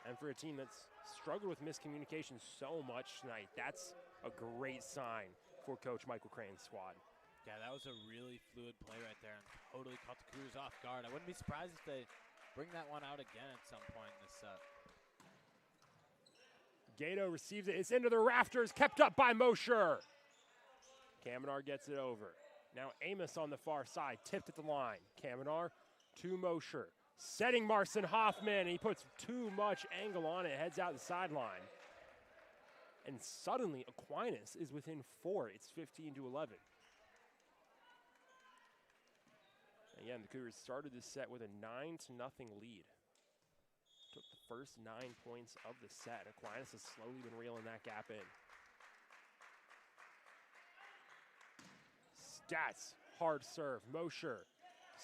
And for a team that's struggled with miscommunication so much tonight, that's a great sign for Coach Michael Crane's squad. Yeah, that was a really fluid play right there and totally caught the Cougars off guard. I wouldn't be surprised if they bring that one out again at some point in this set. Gato receives it. It's into the rafters, kept up by Mosher. Kamenar gets it over. Now Amos on the far side, tipped at the line. Kamenar to Mosher. Setting Marcin Hoffman. He puts too much angle on it, heads out the sideline. And suddenly Aquinas is within 4. It's 15-11. Again, the Cougars started this set with a 9-0 lead. Took the first 9 points of the set. Aquinas has slowly been reeling that gap in. Stats, hard serve. Mosher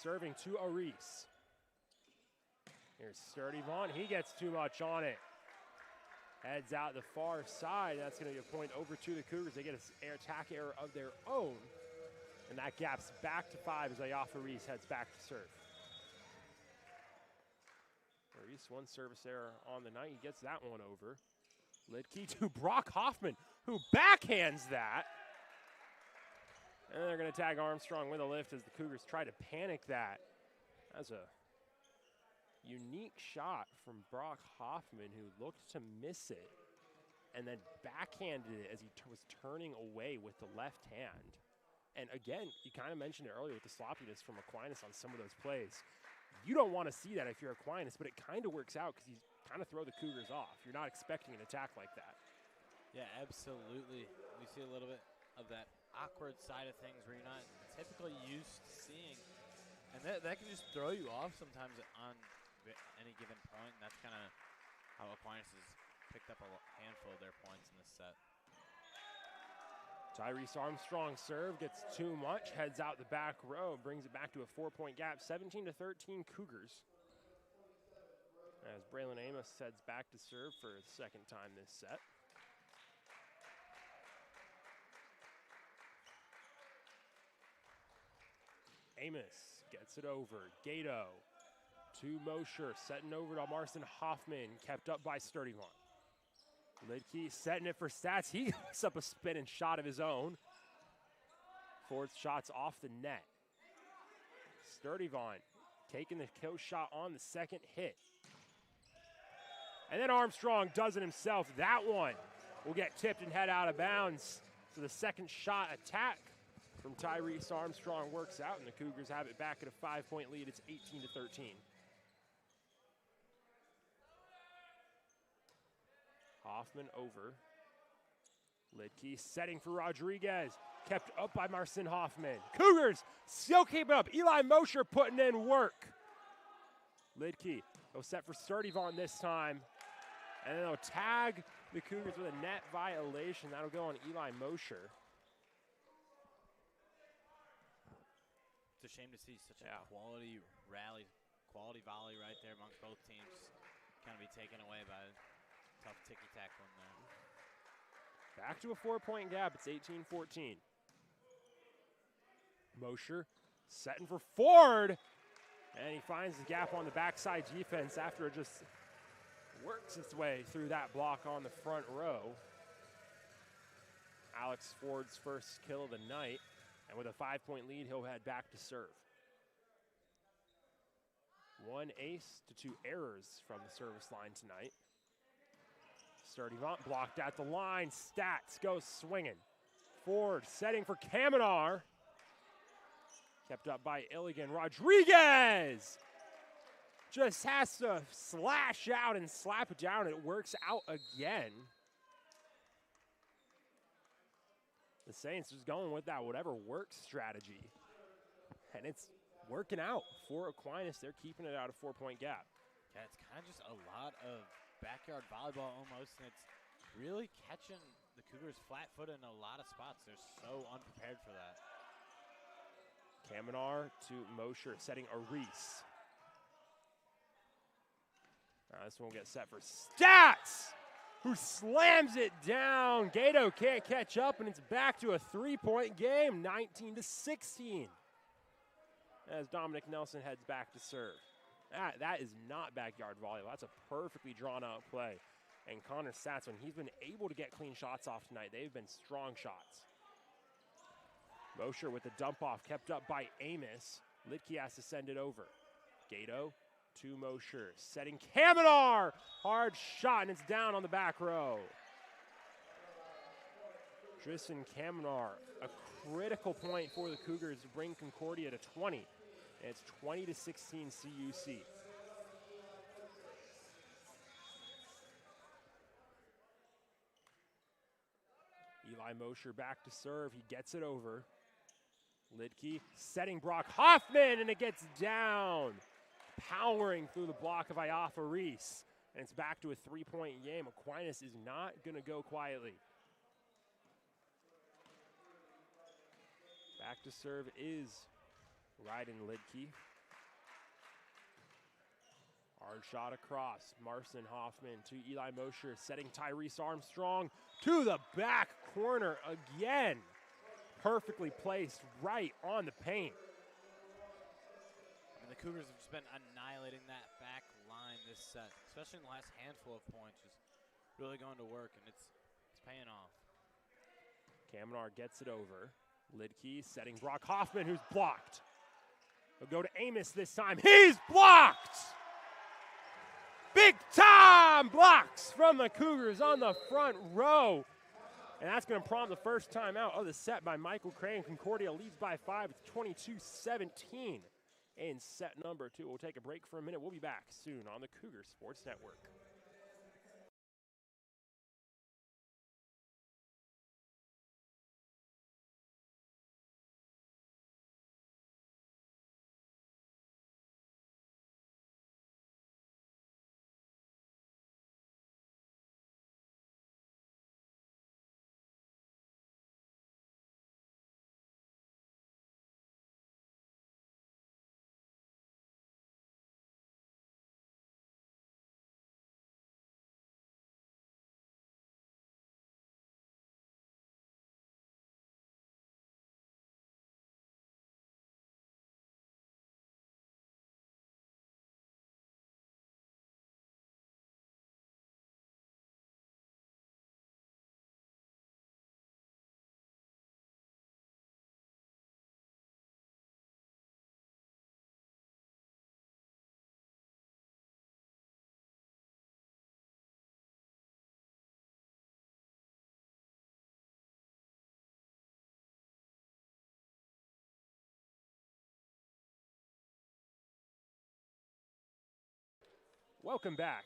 serving to Aris. Here's Sturdy Vaughn. He gets too much on it. Heads out the far side. That's going to be a point over to the Cougars. They get an attack error of their own. And that gap's back to 5 as Ayafa Reese heads back to serve. Reese, one service error on the night. He gets that one over. Lidke to Brock Hoffman, who backhands that. And they're going to tag Armstrong with a lift as the Cougars try to panic that. That's a unique shot from Brock Hoffman, who looked to miss it and then backhanded it as he was turning away with the left hand. And again, you kind of mentioned it earlier with the sloppiness from Aquinas on some of those plays. You don't want to see that if you're Aquinas, but it kind of works out because you kind of throw the Cougars off. You're not expecting an attack like that. Yeah, absolutely. We see a little bit of that awkward side of things where you're not typically used to seeing. And that can just throw you off sometimes on any given point. And that's kind of how Aquinas has picked up a handful of their points in this set. Tyrese Armstrong serve, gets too much, heads out the back row, brings it back to a 4-point gap, 17-13 Cougars. As Braylon Amos heads back to serve for the second time this set. Amos gets it over. Gato to Mosher, setting over to Marcin Hoffman, kept up by Sturdy Vaughn. Lidke setting it for Stats. He gets up a spinning shot of his own. Fourth shot's off the net. Sturdy Vaughn taking the kill shot on the second hit. And then Armstrong does it himself. That one will get tipped and head out of bounds. So the second shot attack from Tyrese Armstrong works out, and the Cougars have it back at a 5-point lead. It's 18-13. Hoffman over. Lidke setting for Rodriguez. Kept up by Marcin Hoffman. Cougars still keeping up. Eli Mosher putting in work. Lidke will set for Sturdy Vaughn this time. And then they'll tag the Cougars with a net violation. That'll go on Eli Mosher. It's a shame to see such a quality rally, quality volley right there amongst both teams kind of be taken away by a tough ticky-tack one there. Back to a 4-point gap. It's 18-14. Mosher setting for Ford. And he finds the gap on the backside defense after it just works its way through that block on the front row. Alex Ford's first kill of the night. And with a 5-point lead, he'll head back to serve. 1 ace to 2 errors from the service line tonight. Sturdy Vaughn blocked at the line. Stats goes swinging. Ford setting for Kamenar. Kept up by Illigan. Rodriguez just has to slash out and slap it down. It works out again. The Saints just going with that whatever works strategy. And it's working out for Aquinas. They're keeping it out of 4-point gap. Yeah, it's kind of just a lot of backyard volleyball almost, and it's really catching the Cougars flat-footed in a lot of spots. They're so unprepared for that. Kamenar to Mosher, setting a Reese. This one will get set for Stats, who slams it down. Gato can't catch up, and it's back to a 3-point game, 19-16. As Dominic Nelson heads back to serve. That is not backyard volleyball. That's a perfectly drawn out play. And Connor Stats, when he's been able to get clean shots off tonight, they've been strong shots. Mosher with the dump off, kept up by Amos. Lidke has to send it over. Gato to Mosher, setting Kamenar. Hard shot, and it's down on the back row. Tristan Kamenar, a critical point for the Cougars to bring Concordia to 20. And it's 20-16 CUC. Eli Mosher back to serve. He gets it over. Lidke setting Brock Hoffman, and it gets down. Powering through the block of Iafa Reese. And it's back to a 3-point game. Aquinas is not going to go quietly. Back to serve is Ryden Lidke. Hard shot across. Marcin Hoffman to Eli Mosher, setting Tyrese Armstrong to the back corner again. Perfectly placed right on the paint. I mean, the Cougars have just been annihilating that back line this set, especially in the last handful of points. Just really going to work, and it's paying off. Kamenar gets it over. Lidke setting Brock Hoffman, who's blocked. He'll go to Amos this time. He's blocked! Big time blocks from the Cougars on the front row. And that's going to prompt the first timeout of the set by Michael Crane. Concordia leads by 5. It's 22-17 in set number 2. We'll take a break for a minute. We'll be back soon on the Cougar Sports Network. Welcome back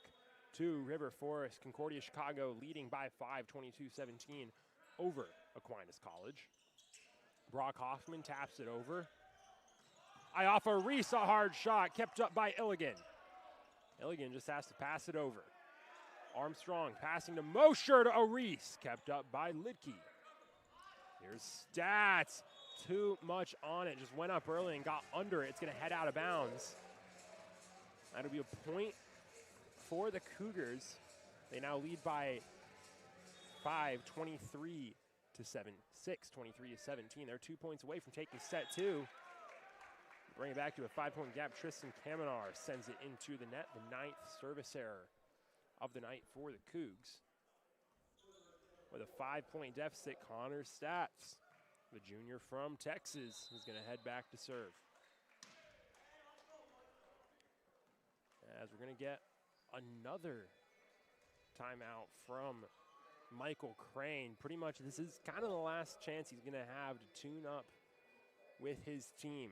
to River Forest. Concordia Chicago leading by 5, 22-17 over Aquinas College. Brock Hoffman taps it over. Iafa Reese, a hard shot, kept up by Illigan. Illigan just has to pass it over. Armstrong passing to Mosher to Reese, kept up by Lidke. Here's Stats. Too much on it, just went up early and got under it. It's going to head out of bounds. That'll be a point for the Cougars. They now lead by 5, 23-7, 6, 23-17. They're 2 points away from taking set 2. Bring it back to a 5-point gap. Tristan Kamenar sends it into the net. The 9th service error of the night for the Cougs. With a 5-point deficit, Connor Stats, the junior from Texas, is going to head back to serve. As we're going to get another timeout from Michael Crane. Pretty much this is kind of the last chance he's going to have to tune up with his team.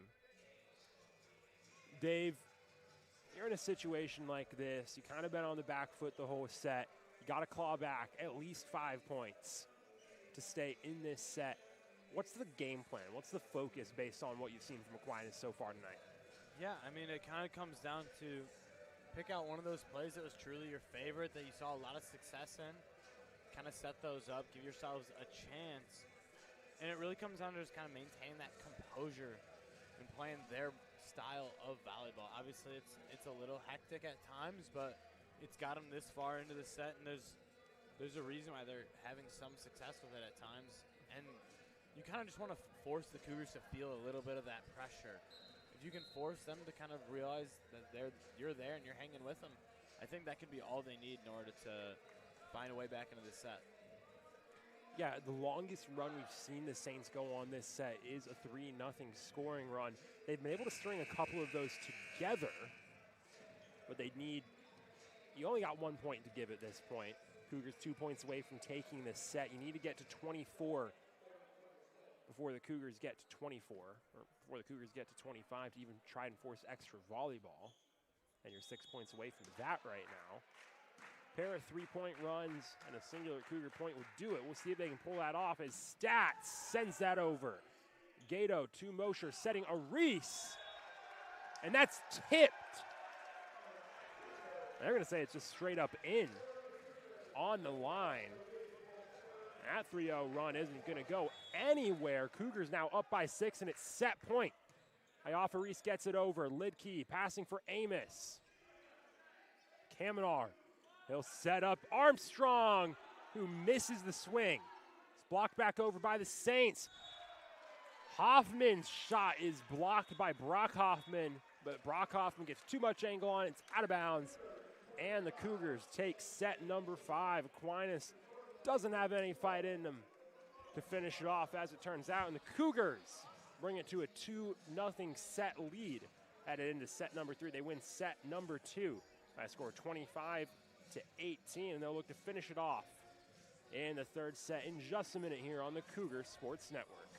Dave, you're in a situation like this. You kind of been on the back foot the whole set. You got to claw back at least 5 points to stay in this set. What's the game plan? What's the focus based on what you've seen from Aquinas so far tonight? Yeah, I mean, it kind of comes down to pick out one of those plays that was truly your favorite, that you saw a lot of success in, kind of set those up, give yourselves a chance. And it really comes down to just kind of maintain that composure. and playing their style of volleyball. Obviously, it's a little hectic at times, but it's got them this far into the set, and there's a reason why they're having some success with it at times. And you kind of just want to force the Cougars to feel a little bit of that pressure. If you can force them to kind of realize that you're there and you're hanging with them, I think that could be all they need in order to find a way back into the set. Yeah, the longest run we've seen the Saints go on this set is a 3-0 scoring run. They've been able to string a couple of those together, but you only got 1 point to give at this point. Cougars 2 points away from taking this set. You need to get to 24 before the Cougars get to 24, or before the Cougars get to 25 to even try and force extra volleyball. And you're 6 points away from that right now. Pair of 3-point runs and a singular Cougar point would do it. We'll see if they can pull that off as Stats sends that over. Gato to Mosher, setting a Reese. And that's tipped. They're going to say it's just straight up in on the line. That 3-0 run isn't going to go anywhere. Cougars now up by 6, and it's set point. Iafa Reese gets it over. Lidkey passing for Amos. Kamenar. He'll set up Armstrong, who misses the swing. It's blocked back over by the Saints. Hoffman's shot is blocked by Brock Hoffman, but Brock Hoffman gets too much angle on it. It's out of bounds. And the Cougars take set number 5. Aquinas doesn't have any fight in them to finish it off, as it turns out. And the Cougars bring it to a 2-0 set lead. Headed into set number 3. They win set number 2 by a score of 25-18, and they'll look to finish it off in the third set in just a minute here on the Cougar Sports Network.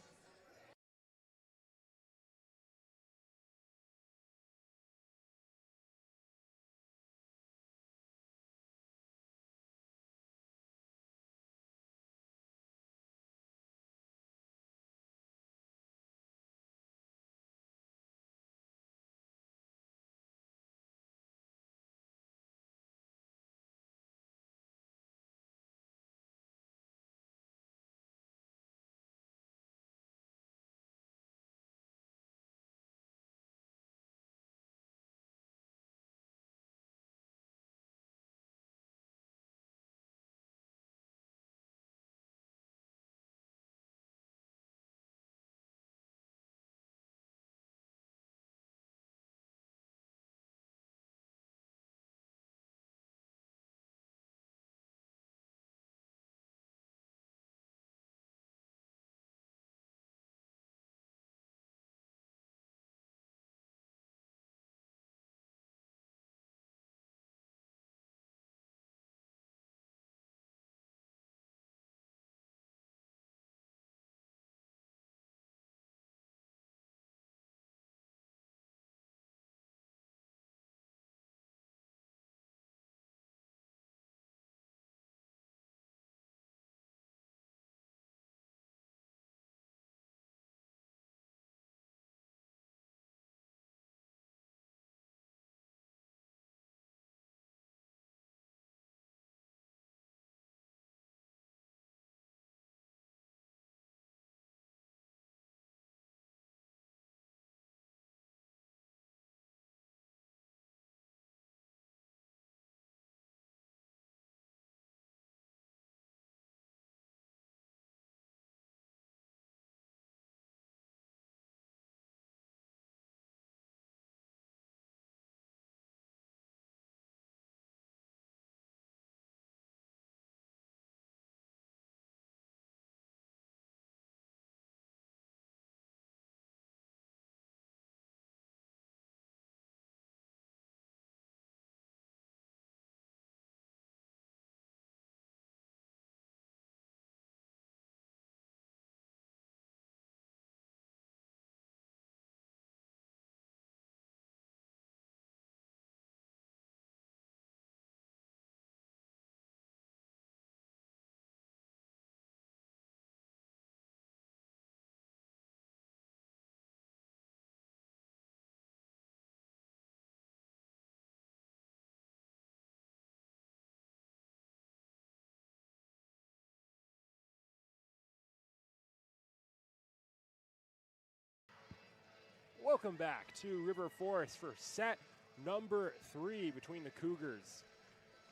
Welcome back to River Forest for set number 3 between the Cougars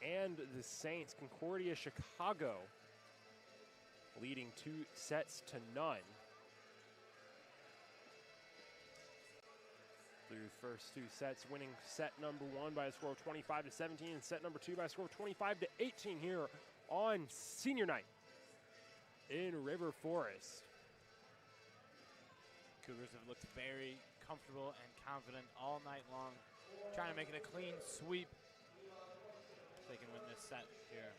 and the Saints. Concordia Chicago leading 2-0. Through the first 2 sets, winning set number 1 by a score of 25-17 and set number 2 by a score of 25-18 here on senior night in River Forest. Cougars have looked very comfortable and confident all night long, trying to make it a clean sweep. They can win this set here.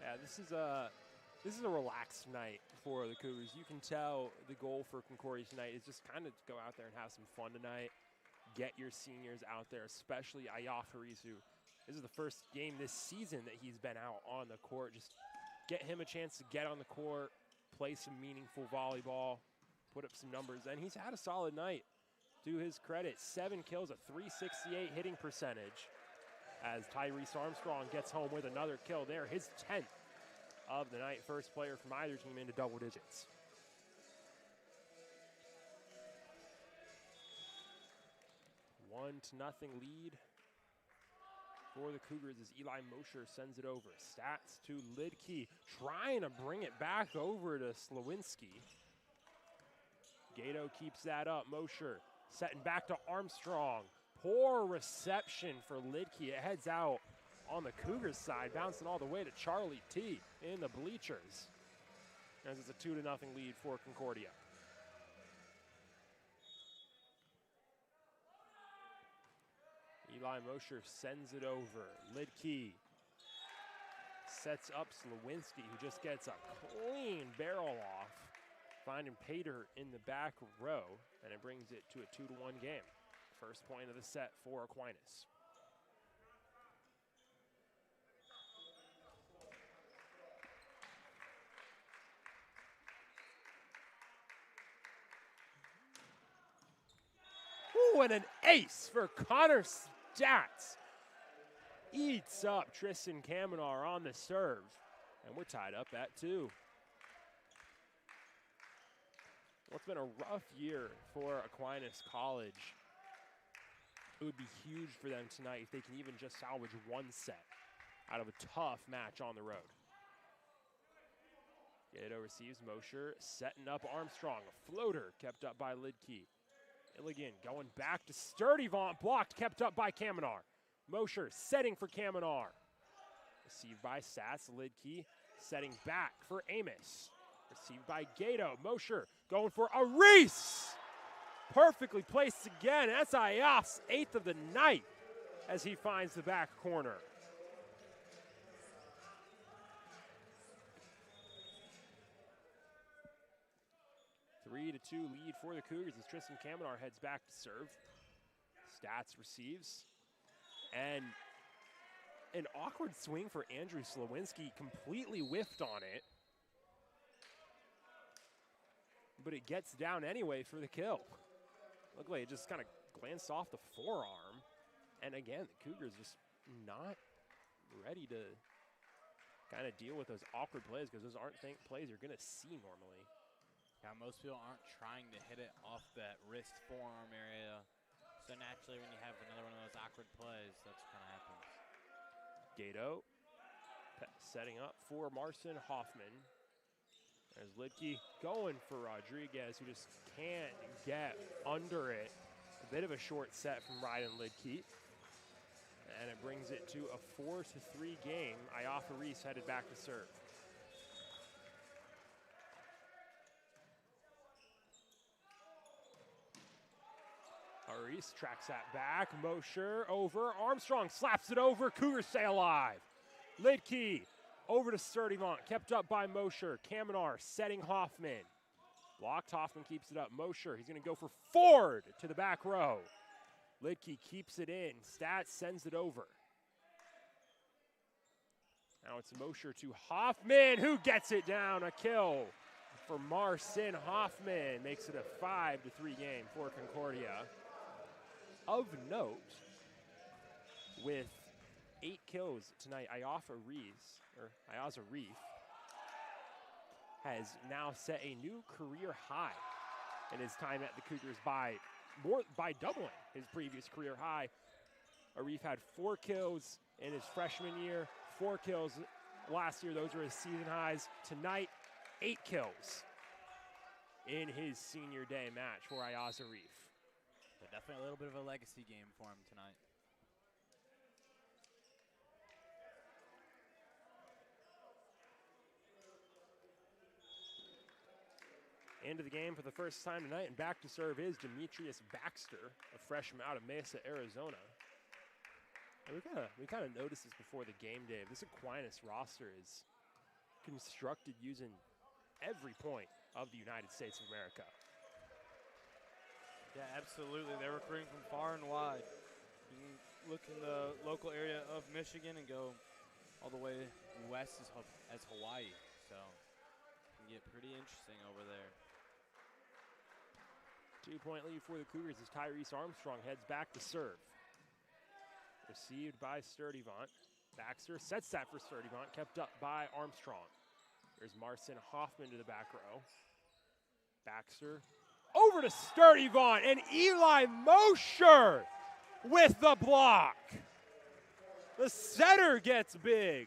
Yeah, this is a relaxed night for the Cougars. You can tell the goal for Concordia tonight is just kind of go out there and have some fun tonight. Get your seniors out there, especially Ayafarisu. This is the first game this season that he's been out on the court. Just get him a chance to get on the court, play some meaningful volleyball, put up some numbers, and he's had a solid night. To his credit, 7 kills, a .368 hitting percentage, as Tyrese Armstrong gets home with another kill there, his 10th of the night. First player from either team into double digits. One to nothing lead for the Cougars as Eli Mosher sends it over. Stats to Lidke, trying to bring it back over to Slowinski. Gato keeps that up. Mosher setting back to Armstrong. Poor reception for Lidke. It heads out on the Cougars side, bouncing all the way to Charlie T in the bleachers. As it's a 2-0 lead for Concordia. Eli Mosher sends it over. Lidke sets up Slowinski, who just gets a clean barrel off, finding Pater in the back row, and it brings it to a 2-1 game. First point of the set for Aquinas. Ooh, and an ace for Connor Stats. Eats up Tristan Kamenar on the serve, and we're tied up at 2. Well, it's been a rough year for Aquinas College. It would be huge for them tonight if they can even just salvage 1 set out of a tough match on the road. Gato receives Mosher, setting up Armstrong. A floater kept up by Lidke. Illigan going back to Sturdivant, blocked, kept up by Kamenar. Mosher setting for Kamenar. Received by Stats, Lidke setting back for Amos. Received by Gato. Mosher going for a Reese. Perfectly placed again. That's Ayaf's 8th of the night as he finds the back corner. A 3-2 lead for the Cougars as Tristan Kamenar heads back to serve. Stats receives. And an awkward swing for Andrew Slowinski, completely whiffed on it. But it gets down anyway for the kill. Looked like it just kind of glanced off the forearm. And again, the Cougars just not ready to kind of deal with those awkward plays, because those aren't plays you're going to see normally. Yeah, most people aren't trying to hit it off that wrist forearm area. So naturally, when you have another one of those awkward plays, that's what kind of happens. Gato setting up for Marcin Hoffman. There's Lidke going for Rodriguez, who just can't get under it. A bit of a short set from Ryan Lidke. And it brings it to a 4-3 game. Ayafa Reese headed back to serve. Reese tracks that back. Mosher over. Armstrong slaps it over. Cougars stay alive. Lidke over to Sturdivant. Kept up by Mosher. Kamenar setting Hoffman. Blocked. Hoffman keeps it up. Mosher, he's going to go for Ford to the back row. Lidke keeps it in. Stats sends it over. Now it's Mosher to Hoffman, who gets it down. A kill for Marcin Hoffman. Makes it a 5-3 game for Concordia. Of note, with 8 kills tonight, Ayaza Reef has now set a new career high in his time at the Cougars by by doubling his previous career high. Arif had 4 kills in his freshman year, 4 kills last year. Those were his season highs. Tonight, 8 kills in his senior day match for Ayaz Arif. So definitely a little bit of a legacy game for him tonight. Into the game for the first time tonight, and back to serve is Demetrius Baxter, a freshman out of Mesa, Arizona. And we kind of noticed this before the game, Dave. This Aquinas roster is constructed using every point of the United States of America. Yeah, absolutely. They're recruiting from far and wide. You can look in the local area of Michigan and go all the way west as Hawaii. So it can get pretty interesting over there. 2-point lead for the Cougars as Tyrese Armstrong heads back to serve. Received by Sturdivant. Baxter sets that for Sturdivant, kept up by Armstrong. There's Marcin Hoffman to the back row. Baxter over to Sturdivant, and Eli Mosher with the block. The setter gets big.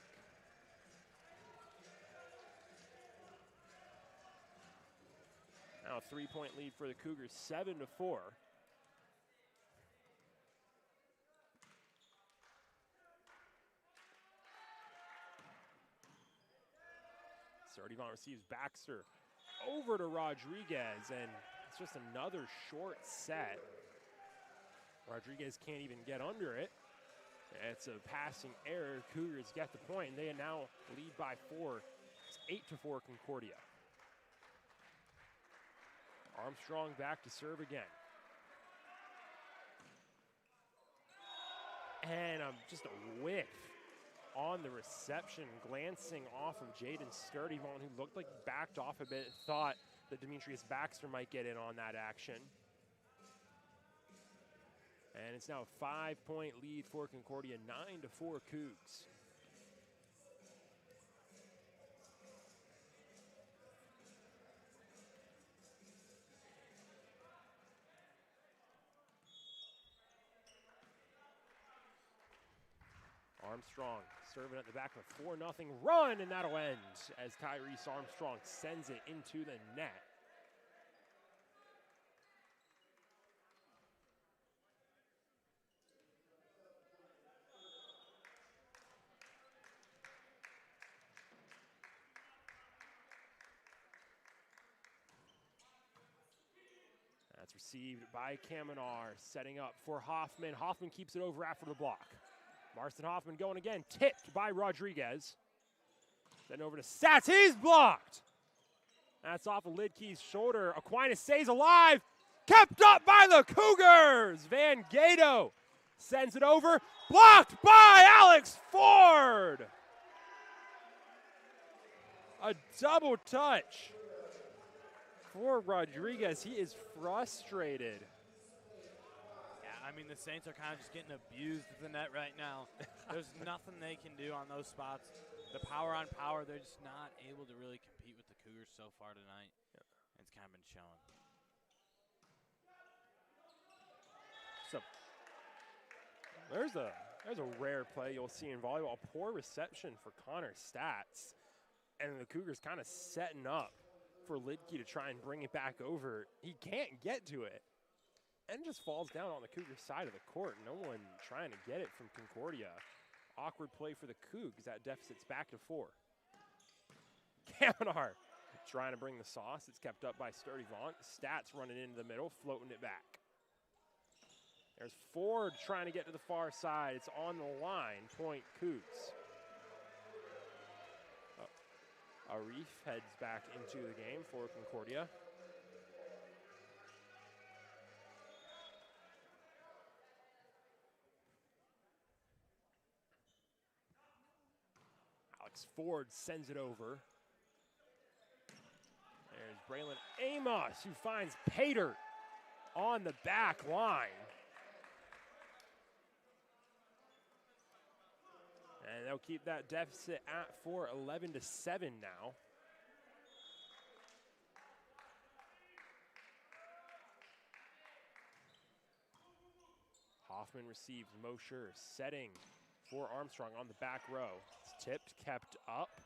Now a 3-point lead for the Cougars, 7-4. Sturdivant receives Baxter over to Rodriguez, and it's just another short set. Rodriguez can't even get under it. It's a passing error. Cougars get the point, and they now lead by 4. It's 8-4 Concordia. Armstrong back to serve again. And just a whiff on the reception, glancing off of Jaden Sturdivant, who looked like he backed off a bit, thought that Demetrius Baxter might get in on that action. And it's now a 5-point lead for Concordia, 9-4 Cougs. Armstrong serving at the back of a 4-0 run, and that'll end as Tyrese Armstrong sends it into the net. That's received by Kamenar, setting up for Hoffman. Hoffman keeps it over after the block. Marcin Hoffman going again, tipped by Rodriguez. Then over to Stats, he's blocked. That's off of Lidkey's shoulder. Aquinas stays alive, kept up by the Cougars. Van Gato sends it over, blocked by Alex Ford. A double touch for Rodriguez. He is frustrated. I mean, the Saints are kind of just getting abused at the net right now. There's nothing they can do on those spots. The power on power, they're just not able to really compete with the Cougars so far tonight. Yeah. It's kind of been showing. So there's a rare play you'll see in volleyball. Poor reception for Connor Stats. And the Cougars kind of setting up for Lidkey to try and bring it back over. He can't get to it. And just falls down on the Cougar side of the court. No one trying to get it from Concordia. Awkward play for the Cougs. That deficit's back to 4. Kamenar trying to bring the sauce. It's kept up by Sturdivant. Stats running into the middle, floating it back. There's Ford trying to get to the far side. It's on the line. Point Cougs. Arif heads back into the game for Concordia. Ford sends it over. There's Braylon Amos, who finds Pater on the back line. And they'll keep that deficit at 4, 11-7 now. Hoffman receives. Mosher setting for Armstrong on the back row. It's tipped, kept up.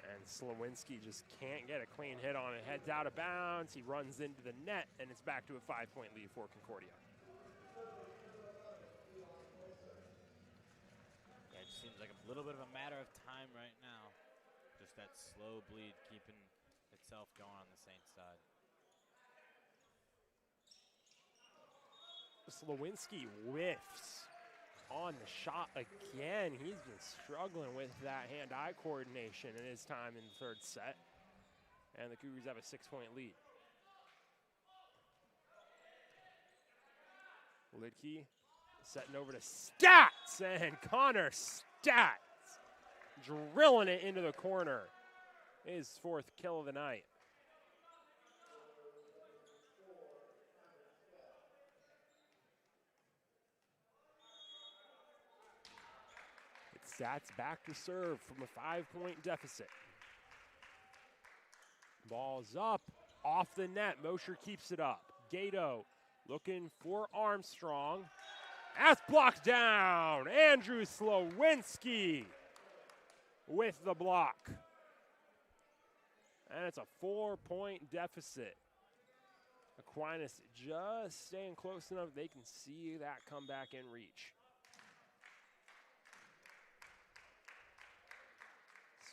And Slowinski just can't get a clean hit on it. Heads out of bounds. He runs into the net, and it's back to a 5-point lead for Concordia. Yeah, it just seems like a little bit of a matter of time right now. Just that slow bleed keeping itself going on the Saints side. Slowinski whiffs on the shot again. He's been struggling with that hand-eye coordination in his time in the third set. And the Cougars have a 6-point lead. Lidke setting over to Stats, and Connor Stats drilling it into the corner. His 4th kill of the night. Stats back to serve from a 5-point deficit. Ball's up, off the net. Mosher keeps it up. Gato looking for Armstrong. That's blocked down. Andrew Slowinski with the block. And it's a 4-point deficit. Aquinas just staying close enough they can see that comeback in reach.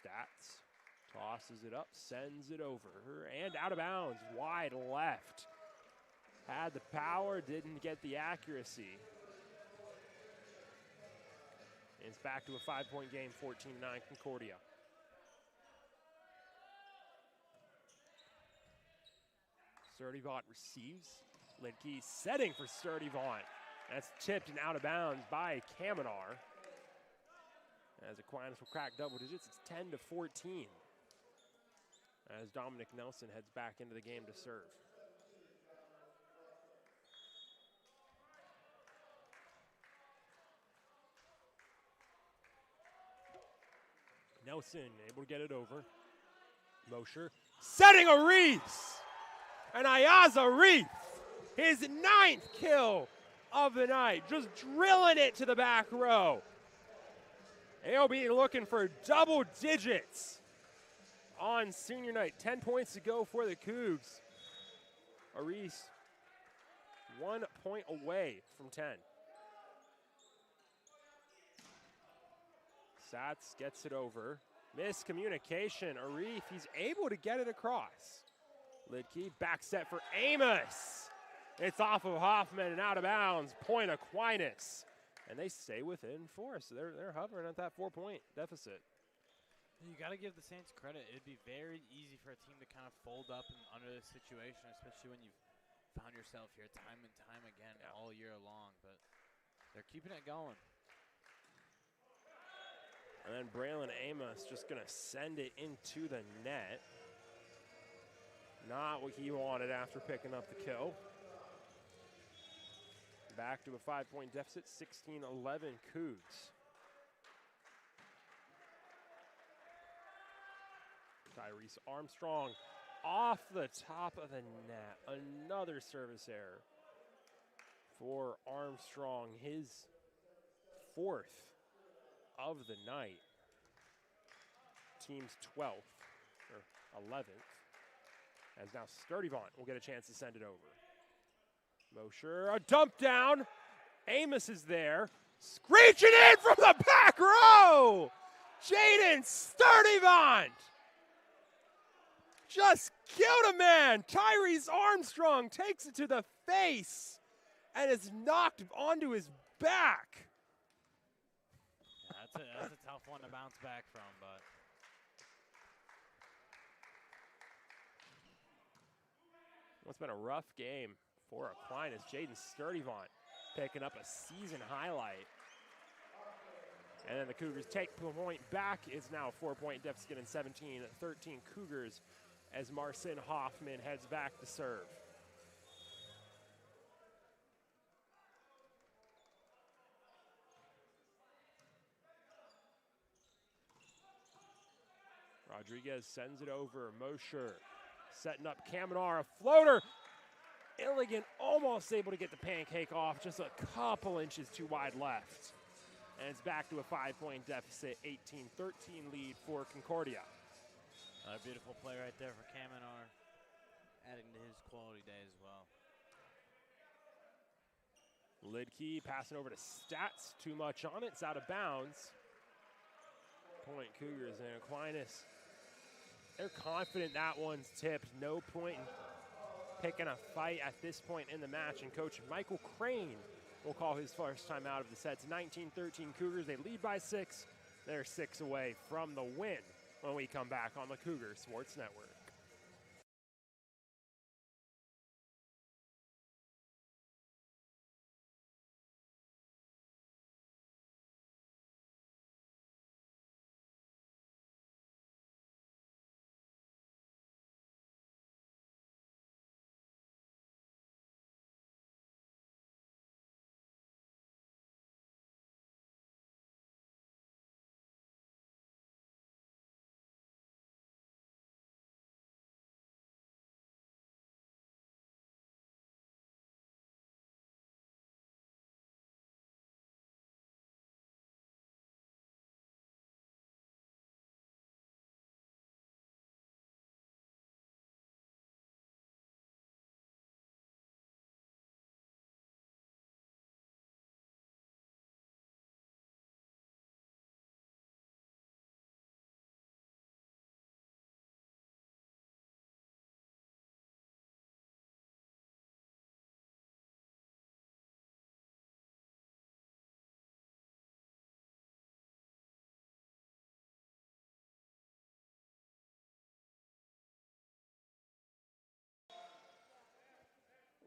Stats tosses it up, sends it over, and out of bounds, wide left. Had the power, didn't get the accuracy. And it's back to a 5-point game, 14-9 Concordia. Sturdivant receives. Lidke setting for Sturdivant. That's tipped and out of bounds by Kamenar. As Aquinas will crack double digits, it's 10-14. As Dominic Nelson heads back into the game to serve. Nelson able to get it over. Mosher setting a Reese! And Ayaza Reese, his 9th kill of the night, just drilling it to the back row. They'll be looking for double digits on senior night. 10 points to go for the Cougs. Aris 1 point away from 10. Sats gets it over. Miscommunication. Arif, he's able to get it across. Lidke, back set for Amos. It's off of Hoffman and out of bounds. Point Aquinas. And they stay within 4, so they're hovering at that 4-point deficit. You got to give the Saints credit. It'd be very easy for a team to kind of fold up under this situation, especially when you've found yourself here time and time again all year long. But they're keeping it going. And then Braylon Amos just going to send it into the net. Not what he wanted after picking up the kill. Back to a 5-point deficit, 16-11 Cougs. Tyrese Armstrong off the top of the net. Another service error for Armstrong, his 4th of the night. Team's 12th, or 11th. As now Sturdivant will get a chance to send it over. Mosher, a dump down. Amos is there. Screeching in from the back row. Jaden Sturdivant just killed a man. Tyrese Armstrong takes it to the face and is knocked onto his back. Yeah, that's a tough one to bounce back from, but it's been a rough game for Aquinas. Jaden Sturdivant picking up a season highlight. And then the Cougars take the point back. It's now a 4-point deficit in 17-13 Cougars as Marcin Hoffman heads back to serve. Rodriguez sends it over. Mosher setting up Kamenar, a floater. Illigan almost able to get the pancake off, just a couple inches too wide left. And it's back to a 5-point deficit, 18-13 lead for Concordia. A beautiful play right there for Kamenar, adding to his quality day as well. Lidkey passing over to Stats, too much on it, it's out of bounds. Point Cougars and Aquinas. They're confident that one's tipped. No point in picking a fight at this point in the match. And Coach Michael Crane will call his first time out of the set. It's 19-13 Cougars. They lead by 6. They're 6 away from the win when we come back on the Cougar Sports Network.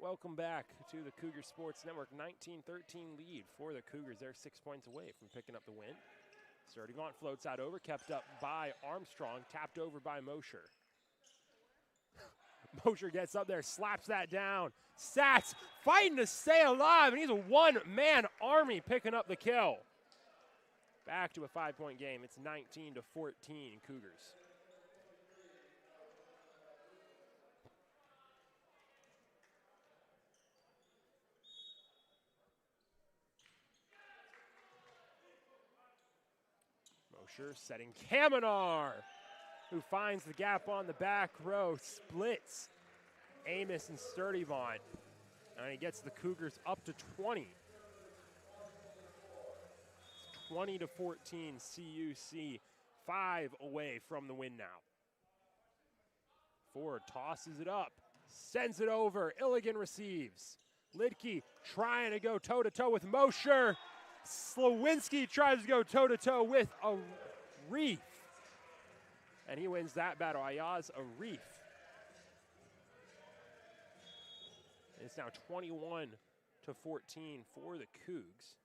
Welcome back to the Cougar Sports Network. 19-13 lead for the Cougars. They're 6 points away from picking up the win. Sturdivant floats out over, kept up by Armstrong, tapped over by Mosher. Mosher gets up there, slaps that down. Sats fighting to stay alive, and he's a one-man army picking up the kill. Back to a 5-point game. It's 19-14 Cougars. Mosher setting Kamenar, who finds the gap on the back row, splits Amos and Sturdivant, and he gets the Cougars up to 20. 20-14 CUC, 5 away from the win now. Ford tosses it up, sends it over, Illigan receives. Lidkey trying to go toe-to-toe with Mosher. Slowinski tries to go toe-to-toe with Arif. And he wins that battle, Ayaz Arif. It's now 21-14 for the Cougs.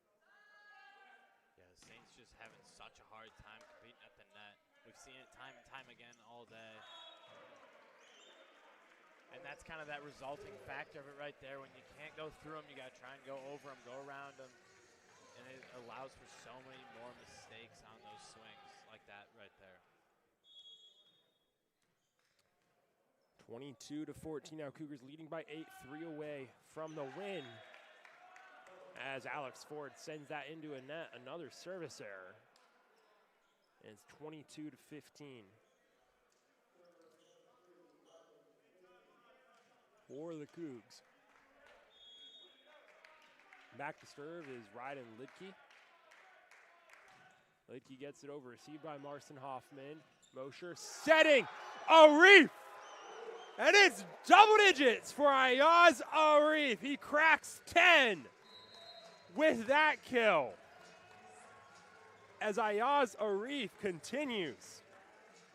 Yeah, the Saints just having such a hard time competing at the net. We've seen it time and time again all day. And that's kind of that resulting factor of it right there. When you can't go through them, you got to try and go over them, go around them. And it allows for so many more mistakes on those swings like that right there. 22-14 now. Cougars leading by 8, 3 away from the win. As Alex Ford sends that into a net, another service error. And it's 22-15. For the Cougs. Back to serve is Ryden Lidkey. Lidkey gets it over, received by Marcin Hoffman. Mosher setting Arif! And it's double digits for Ayaz Arif. He cracks 10 with that kill. As Ayaz Arif continues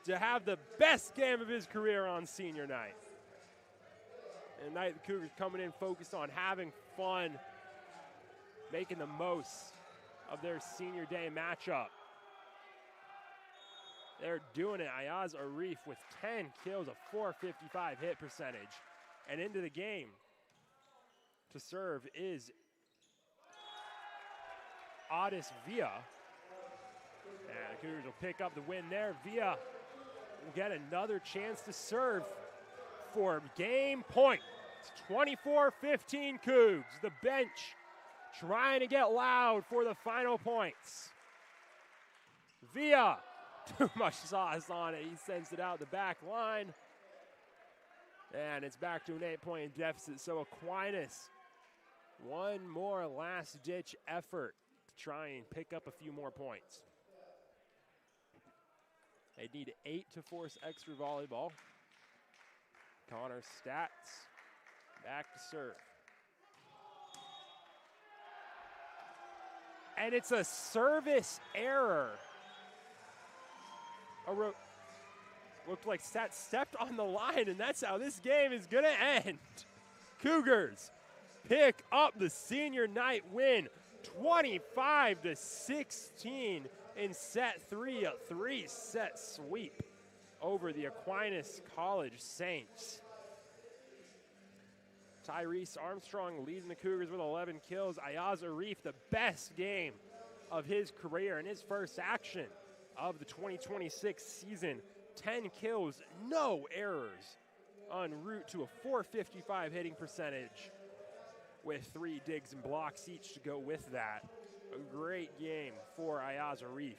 to have the best game of his career on senior night. And tonight the Cougars coming in focused on having fun, making the most of their senior day matchup. They're doing it. Ayaz Arif with 10 kills, a .455 hit percentage. And into the game to serve is Addis Villa. And the Cougars will pick up the win there. Villa will get another chance to serve for game point. It's 24-15 Cougs. The bench trying to get loud for the final points. Villa, too much sauce on it. He sends it out the back line. And it's back to an 8-point deficit. So Aquinas, one more last-ditch effort to try and pick up a few more points. They need 8 to force extra volleyball. Connor Stats back to serve. And it's a service error. Looked like Stats stepped on the line, and that's how this game is going to end. Cougars pick up the senior night win, 25-16 in set 3, a 3-set sweep over the Aquinas College Saints. Tyrese Armstrong leading the Cougars with 11 kills. Ayaz Arif, the best game of his career in his first action of the 2026 season. 10 kills, no errors, en route to a .455 hitting percentage with 3 digs and blocks each to go with that. A great game for Ayaz Arif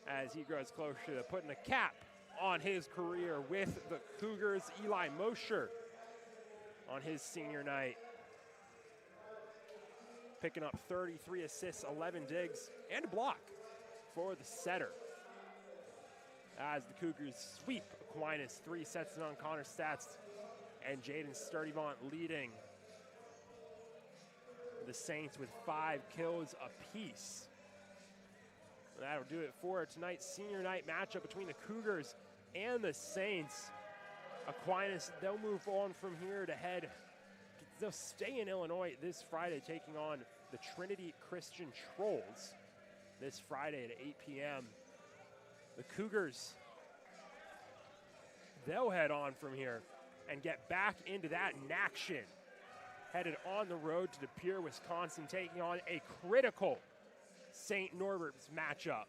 as he grows closer to putting a cap on his career with the Cougars. Eli Mosher on his senior night, picking up 33 assists, 11 digs, and a block for the setter. As the Cougars sweep Aquinas, 3 sets on Connor Stats and Jaden Sturdivant leading the Saints with 5 kills apiece. That'll do it for tonight's senior night matchup between the Cougars and the Saints. Aquinas, they'll move on from here to head. They'll stay in Illinois this Friday, taking on the Trinity Christian Trolls this Friday at 8 p.m. The Cougars, they'll head on from here and get back into that action. Headed on the road to De Pere, Wisconsin, taking on a critical St. Norbert's matchup.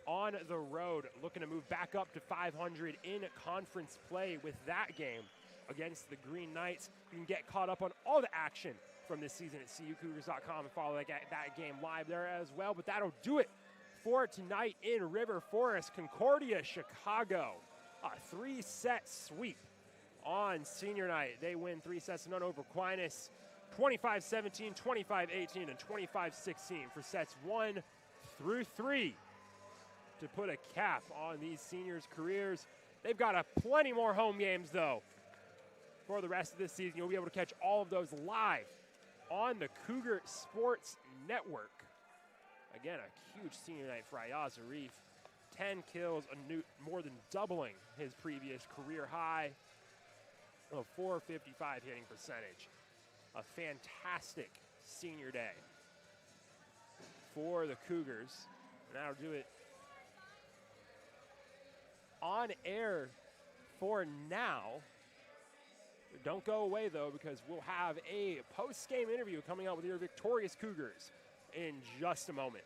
On the road, looking to move back up to 500 in conference play with that game against the Green Knights. You can get caught up on all the action from this season at CUCougars.com and follow that game live there as well. But that'll do it for tonight in River Forest. Concordia, Chicago, a 3-set sweep on senior night. They win 3 sets to none over Aquinas, 25-17, 25-18, and 25-16 for sets 1 through 3 to put a cap on these seniors' careers. They've got plenty more home games, though, for the rest of this season. You'll be able to catch all of those live on the Cougar Sports Network. Again, a huge senior night for Ayaz Arif. 10 kills, more than doubling his previous career high of .455 hitting percentage. A fantastic senior day for the Cougars. And that'll do it on air for now. Don't go away, though, because we'll have a post-game interview coming up with your victorious Cougars in just a moment.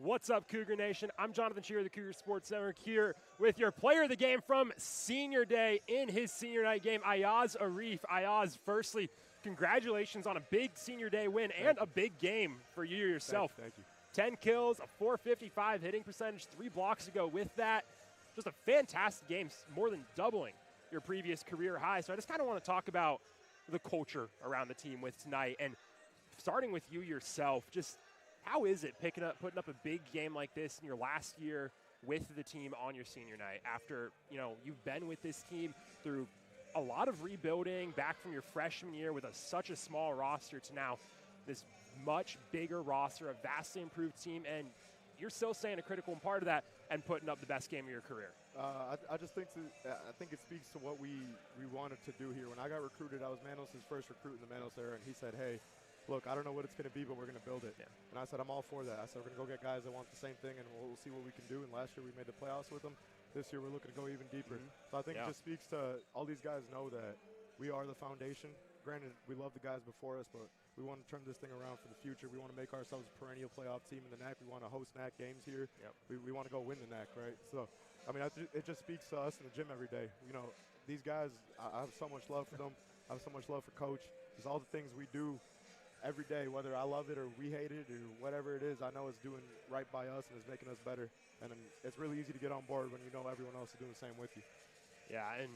What's up, Cougar Nation? I'm Jonathan Shearer of the Cougar Sports Network here with your player of the game from Senior Day in his senior night game, Ayaz Arif. Ayaz, firstly, congratulations on a big Senior Day win and a big game for you yourself. Thank you. 10 kills, a 455 hitting percentage, 3 blocks to go with that. Just a fantastic game, more than doubling your previous career high. So I just kind of want to talk about the culture around the team with tonight. And starting with you yourself, just how is it putting up a big game like this in your last year with the team on your senior night after, you've been with this team through a lot of rebuilding back from your freshman year with such a small roster to now this much bigger roster, a vastly improved team, and you're still staying a critical part of that and putting up the best game of your career. I think it speaks to what we wanted to do here. When I got recruited, I was Manos' first recruit in the Manos era, and he said, hey, look, I don't know what it's going to be, but we're going to build it. Yeah. And I said, I'm all for that. I said, we're going to go get guys that want the same thing, and we'll see what we can do. And last year we made the playoffs with them. This year we're looking to go even deeper. Mm-hmm. So I think it just speaks to all these guys know that we are the foundation. Granted, we love the guys before us, but we want to turn this thing around for the future. We want to make ourselves a perennial playoff team in the NAC. We want to host NAC games here. Yep. We want to go win the NAC, right? So, I mean, it just speaks to us in the gym every day. These guys, I have so much love for them. I have so much love for Coach. There's all the things we do every day, whether I love it or we hate it or whatever it is, I know it's doing right by us and it's making us better. And it's really easy to get on board when you know everyone else is doing the same with you. Yeah, and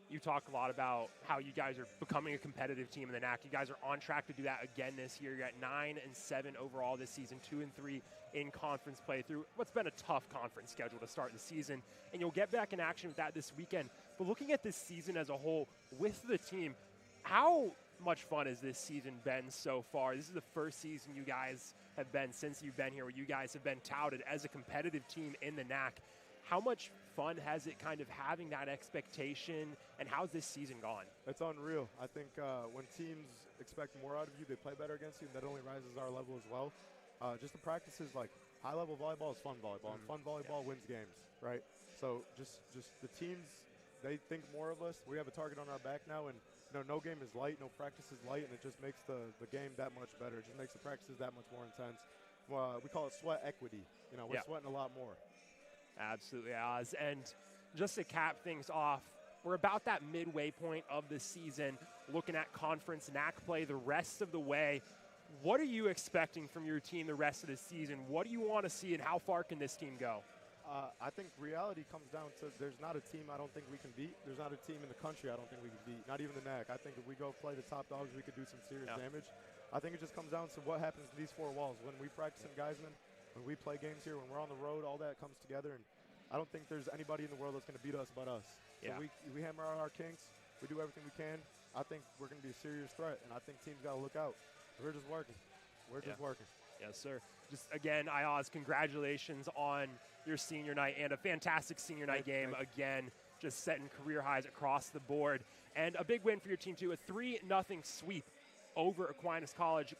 you talk a lot about how you guys are becoming a competitive team in the NAC. You guys are on track to do that again this year. You're at 9-7 overall this season, 2-3 in conference play through what's been a tough conference schedule to start the season. And you'll get back in action with that this weekend. But looking at this season as a whole with the team, how much fun has this season been so far? This is the first season you guys have been since you've been here where you guys have been touted as a competitive team in the NAC. How much fun has it kind of having that expectation, and how's this season gone? It's unreal. I think when teams expect more out of you, they play better against you, and that only rises our level as well. Just the practices, like high-level volleyball is fun volleyball, and fun volleyball wins games, right? So just the teams, they think more of us. We have a target on our back now, and no game is light, no practice is light, and it just makes the game that much better. It just makes the practices that much more intense. We call it sweat equity. We're sweating a lot more. Absolutely, Oz. And just to cap things off, we're about that midway point of the season, looking at conference NAC play the rest of the way. What are you expecting from your team the rest of the season? What do you want to see, and how far can this team go? I think reality comes down to there's not a team I don't think we can beat. There's not a team in the country I don't think we can beat, not even the NAC. I think if we go play the top dogs, we could do some serious damage. I think it just comes down to what happens in these four walls. When we practice in Geisman, when we play games here, when we're on the road, all that comes together. And I don't think there's anybody in the world that's going to beat us but us. So we hammer out our kinks. We do everything we can. I think we're going to be a serious threat, and I think teams got to look out. We're just working. We're just working. Yes, sir. Just again, Ayaz, congratulations on your senior night and a fantastic senior night game. Again, just setting career highs across the board. And a big win for your team, too. A 3-0 sweep over Aquinas College.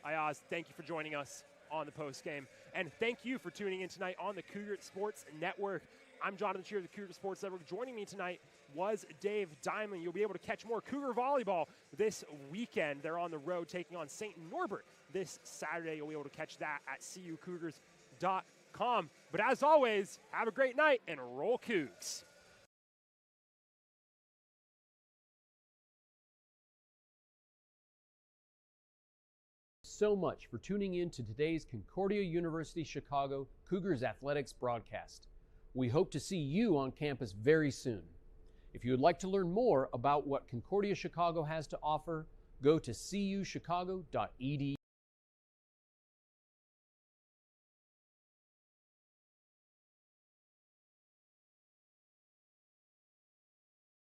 Ayaz, thank you for joining us on the post game. And thank you for tuning in tonight on the Cougar Sports Network. I'm Jonathan Shearer of the Cougar Sports Network. Joining me tonight was Dave Diamond. You'll be able to catch more Cougar volleyball this weekend. They're on the road taking on St. Norbert this Saturday. You'll be able to catch that at cucougars.com. But as always, have a great night and roll Cougs. So much for tuning in to today's Concordia University Chicago Cougars Athletics broadcast. We hope to see you on campus very soon. If you would like to learn more about what Concordia Chicago has to offer, go to cuchicago.edu.